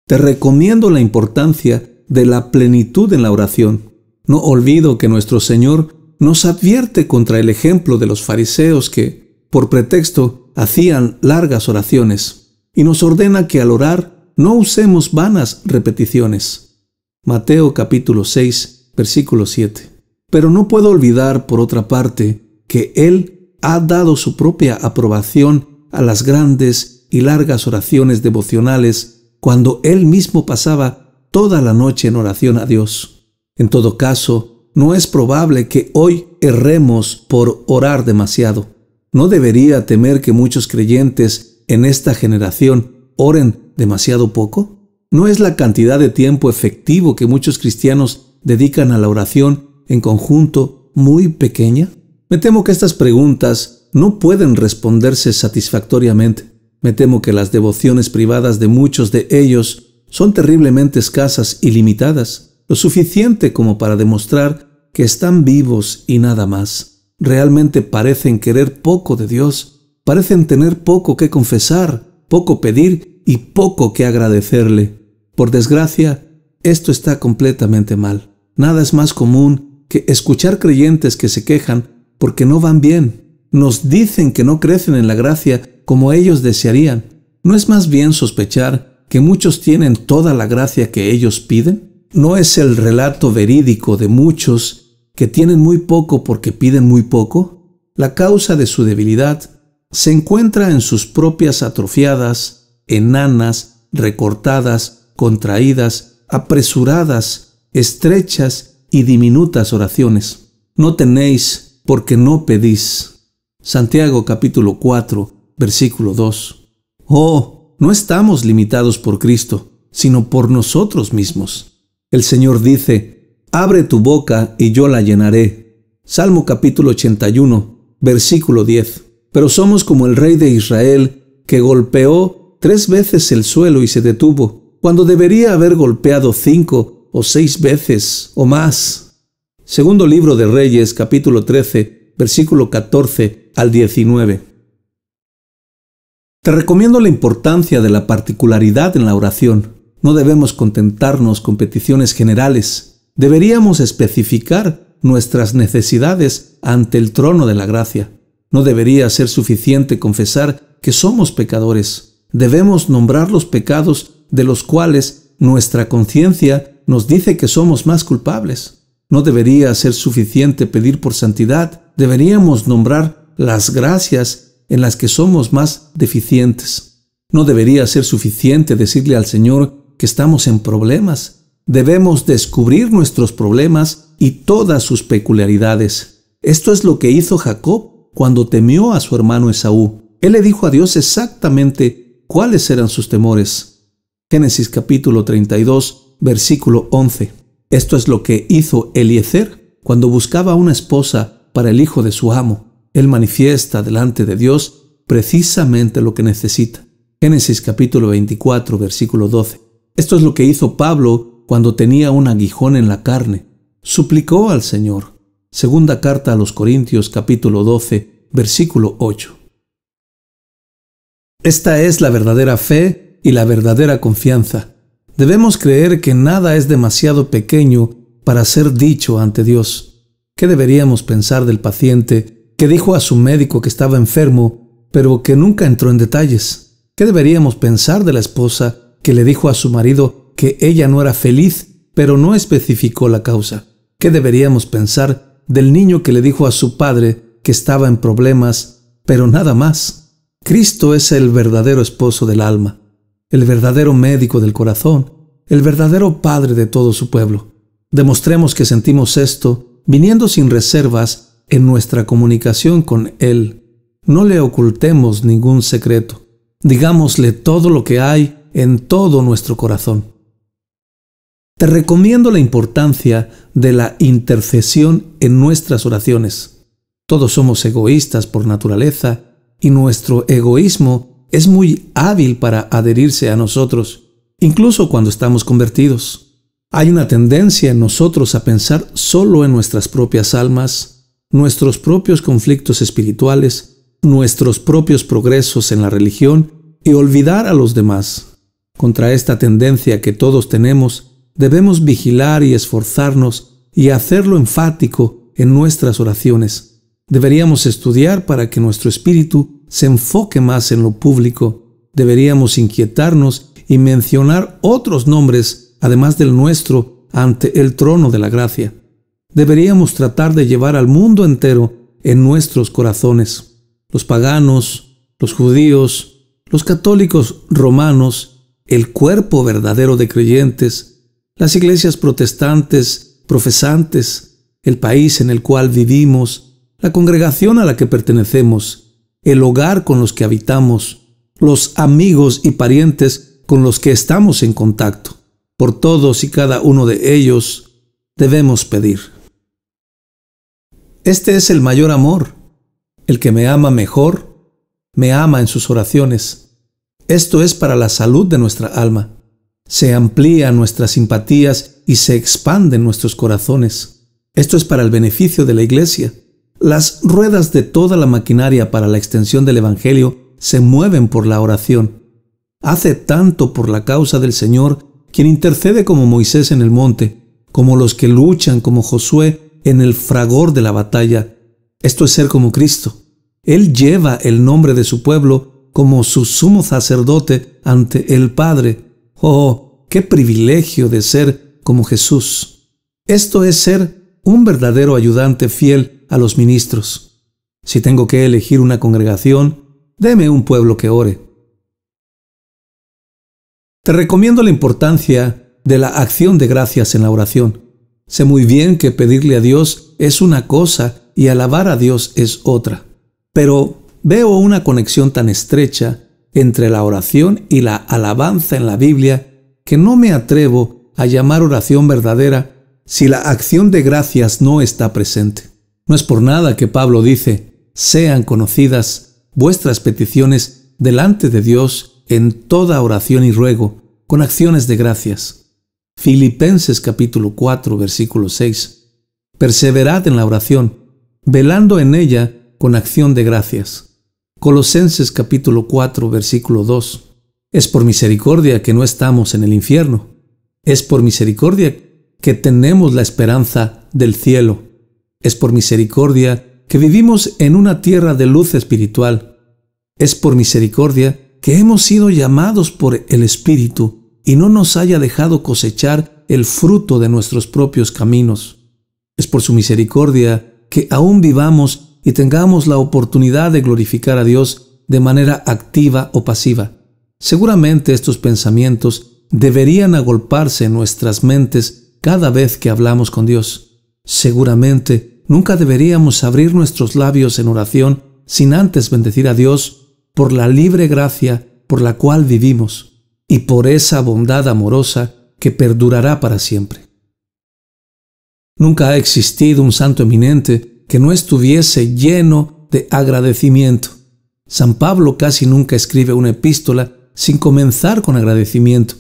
Te recomiendo la importancia de la plenitud en la oración. No olvido que nuestro Señor nos advierte contra el ejemplo de los fariseos que, por pretexto, hacían largas oraciones, y nos ordena que al orar no usemos vanas repeticiones. Mateo capítulo 6, versículo 7. Pero no puedo olvidar, por otra parte, que Él ha dado su propia aprobación a las grandes y largas oraciones devocionales cuando Él mismo pasaba toda la noche en oración a Dios. En todo caso, no es probable que hoy erremos por orar demasiado. ¿No debería temer que muchos creyentes en esta generación oren demasiado poco? ¿No es la cantidad de tiempo efectivo que muchos cristianos dedican a la oración en conjunto muy pequeña? Me temo que estas preguntas no pueden responderse satisfactoriamente. Me temo que las devociones privadas de muchos de ellos son terriblemente escasas y limitadas, lo suficiente como para demostrar que están vivos y nada más. Realmente parecen querer poco de Dios, parecen tener poco que confesar, poco pedir y poco que agradecerle. Por desgracia, esto está completamente mal. Nada es más común que escuchar creyentes que se quejan porque no van bien. Nos dicen que no crecen en la gracia como ellos desearían. ¿No es más bien sospechar que muchos tienen toda la gracia que ellos piden? ¿No es el relato verídico de muchos que tienen muy poco porque piden muy poco? La causa de su debilidad se encuentra en sus propias atrofiadas, enanas, recortadas, contraídas, apresuradas, estrechas y diminutas oraciones. No tenéis porque no pedís. Santiago capítulo 4, versículo 2. Oh, no estamos limitados por Cristo, sino por nosotros mismos. El Señor dice: abre tu boca y yo la llenaré. Salmo capítulo 81, versículo 10. Pero somos como el rey de Israel, que golpeó 3 veces el suelo y se detuvo, cuando debería haber golpeado 5 o 6 veces o más. Segundo libro de Reyes, capítulo 13, versículo 14 al 19. Te recomiendo la importancia de la particularidad en la oración. No debemos contentarnos con peticiones generales. Deberíamos especificar nuestras necesidades ante el trono de la gracia. No debería ser suficiente confesar que somos pecadores. Debemos nombrar los pecados de los cuales nuestra conciencia nos dice que somos más culpables. No debería ser suficiente pedir por santidad. Deberíamos nombrar las gracias en las que somos más deficientes. No debería ser suficiente decirle al Señor que estamos en problemas. Debemos descubrir nuestros problemas y todas sus peculiaridades. Esto es lo que hizo Jacob cuando temió a su hermano Esaú. Él le dijo a Dios exactamente cuáles eran sus temores. Génesis capítulo 32, versículo 11. Esto es lo que hizo Eliezer cuando buscaba una esposa para el hijo de su amo. Él manifiesta delante de Dios precisamente lo que necesita. Génesis capítulo 24, versículo 12. Esto es lo que hizo Pablo cuando tenía un aguijón en la carne. Suplicó al Señor. Segunda carta a los Corintios capítulo 12, versículo 8. Esta es la verdadera fe y la verdadera confianza. Debemos creer que nada es demasiado pequeño para ser dicho ante Dios. ¿Qué deberíamos pensar del paciente que dijo a su médico que estaba enfermo, pero que nunca entró en detalles? ¿Qué deberíamos pensar de la esposa que le dijo a su marido que ella no era feliz, pero no especificó la causa. ¿Qué deberíamos pensar del niño que le dijo a su padre que estaba en problemas, pero nada más? Cristo es el verdadero esposo del alma, el verdadero médico del corazón, el verdadero padre de todo su pueblo. Demostremos que sentimos esto viniendo sin reservas en nuestra comunicación con Él. No le ocultemos ningún secreto. Digámosle todo lo que hay en todo nuestro corazón. Te recomiendo la importancia de la intercesión en nuestras oraciones. Todos somos egoístas por naturaleza y nuestro egoísmo es muy hábil para adherirse a nosotros, incluso cuando estamos convertidos. Hay una tendencia en nosotros a pensar solo en nuestras propias almas, nuestros propios conflictos espirituales, nuestros propios progresos en la religión y olvidar a los demás. Contra esta tendencia que todos tenemos, debemos vigilar y esforzarnos y hacerlo enfático en nuestras oraciones. Deberíamos estudiar para que nuestro espíritu se enfoque más en lo público. Deberíamos inquietarnos y mencionar otros nombres, además del nuestro, ante el trono de la gracia. Deberíamos tratar de llevar al mundo entero en nuestros corazones. Los paganos, los judíos, los católicos romanos, el cuerpo verdadero de creyentes, las iglesias protestantes, profesantes, el país en el cual vivimos, la congregación a la que pertenecemos, el hogar con los que habitamos, los amigos y parientes con los que estamos en contacto. Por todos y cada uno de ellos debemos pedir. Este es el mayor amor. El que me ama mejor, me ama en sus oraciones. Esto es para la salud de nuestra alma. Se amplían nuestras simpatías y se expanden nuestros corazones. Esto es para el beneficio de la iglesia. Las ruedas de toda la maquinaria para la extensión del Evangelio se mueven por la oración. Hace tanto por la causa del Señor, quien intercede como Moisés en el monte, como los que luchan como Josué en el fragor de la batalla. Esto es ser como Cristo. Él lleva el nombre de su pueblo como su sumo sacerdote ante el Padre. ¡Oh, qué privilegio de ser como Jesús! Esto es ser un verdadero ayudante fiel a los ministros. Si tengo que elegir una congregación, deme un pueblo que ore. Te recomiendo la importancia de la acción de gracias en la oración. Sé muy bien que pedirle a Dios es una cosa y alabar a Dios es otra. Pero veo una conexión tan estrecha entre la oración y la alabanza en la Biblia que no me atrevo a llamar oración verdadera si la acción de gracias no está presente. No es por nada que Pablo dice: sean conocidas vuestras peticiones delante de Dios en toda oración y ruego, con acciones de gracias. Filipenses capítulo 4, versículo 6. Perseverad en la oración, velando en ella con acción de gracias. Colosenses capítulo 4, versículo 2. Es por misericordia que no estamos en el infierno. Es por misericordia que tenemos la esperanza del cielo. Es por misericordia que vivimos en una tierra de luz espiritual. Es por misericordia que hemos sido llamados por el Espíritu y no nos haya dejado cosechar el fruto de nuestros propios caminos. Es por su misericordia que aún vivamos y tengamos la oportunidad de glorificar a Dios de manera activa o pasiva. Seguramente estos pensamientos deberían agolparse en nuestras mentes cada vez que hablamos con Dios. Seguramente nunca deberíamos abrir nuestros labios en oración sin antes bendecir a Dios por la libre gracia por la cual vivimos y por esa bondad amorosa que perdurará para siempre. Nunca ha existido un santo eminente que no estuviese lleno de agradecimiento. San Pablo casi nunca escribe una epístola sin comenzar con agradecimiento.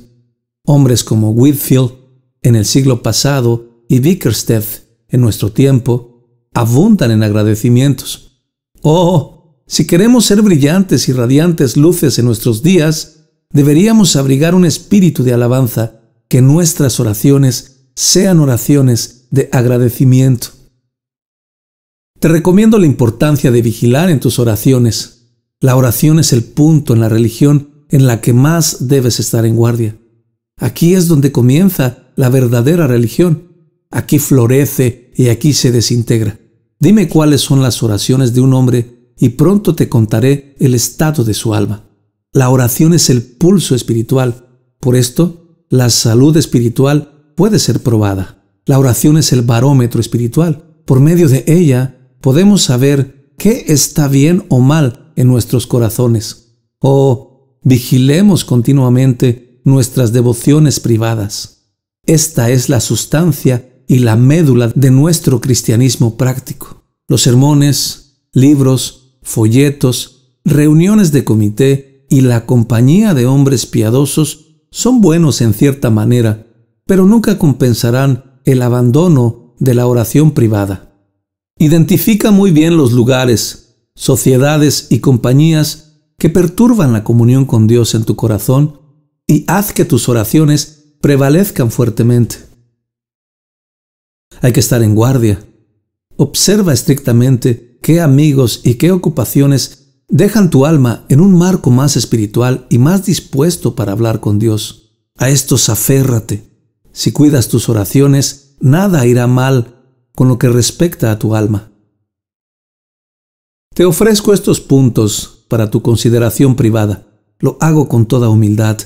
Hombres como Whitefield en el siglo pasado y Bickersteth en nuestro tiempo abundan en agradecimientos. Oh, si queremos ser brillantes y radiantes luces en nuestros días, deberíamos abrigar un espíritu de alabanza, que nuestras oraciones sean oraciones de agradecimiento. Te recomiendo la importancia de vigilar en tus oraciones. La oración es el punto en la religión en la que más debes estar en guardia. Aquí es donde comienza la verdadera religión. Aquí florece y aquí se desintegra. Dime cuáles son las oraciones de un hombre y pronto te contaré el estado de su alma. La oración es el pulso espiritual. Por esto, la salud espiritual puede ser probada. La oración es el barómetro espiritual. Por medio de ella podemos saber qué está bien o mal en nuestros corazones. Vigilemos continuamente nuestras devociones privadas. Esta es la sustancia y la médula de nuestro cristianismo práctico. Los sermones, libros, folletos, reuniones de comité y la compañía de hombres piadosos son buenos en cierta manera, pero nunca compensarán el abandono de la oración privada. Identifica muy bien los lugares, sociedades y compañías que perturban la comunión con Dios en tu corazón y haz que tus oraciones prevalezcan fuertemente. Hay que estar en guardia. Observa estrictamente qué amigos y qué ocupaciones dejan tu alma en un marco más espiritual y más dispuesto para hablar con Dios. A estos aférrate. Si cuidas tus oraciones, nada irá mal con lo que respecta a tu alma. Te ofrezco estos puntos para tu consideración privada. Lo hago con toda humildad.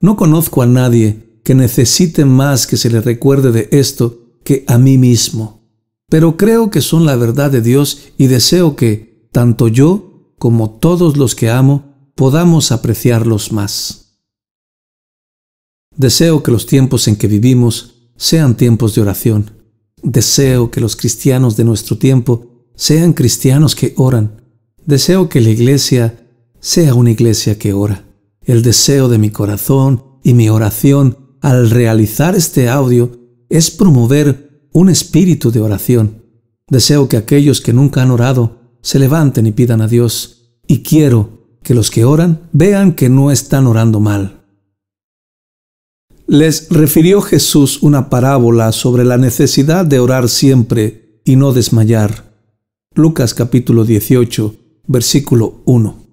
No conozco a nadie que necesite más que se le recuerde de esto que a mí mismo. Pero creo que son la verdad de Dios y deseo que, tanto yo como todos los que amo, podamos apreciarlos más. Deseo que los tiempos en que vivimos sean tiempos de oración. Deseo que los cristianos de nuestro tiempo sean cristianos que oran. Deseo que la iglesia sea una iglesia que ora. El deseo de mi corazón y mi oración al realizar este audio es promover un espíritu de oración. Deseo que aquellos que nunca han orado se levanten y pidan a Dios. Y quiero que los que oran vean que no están orando mal. Les refirió Jesús una parábola sobre la necesidad de orar siempre y no desmayar. Lucas capítulo 18, versículo 1.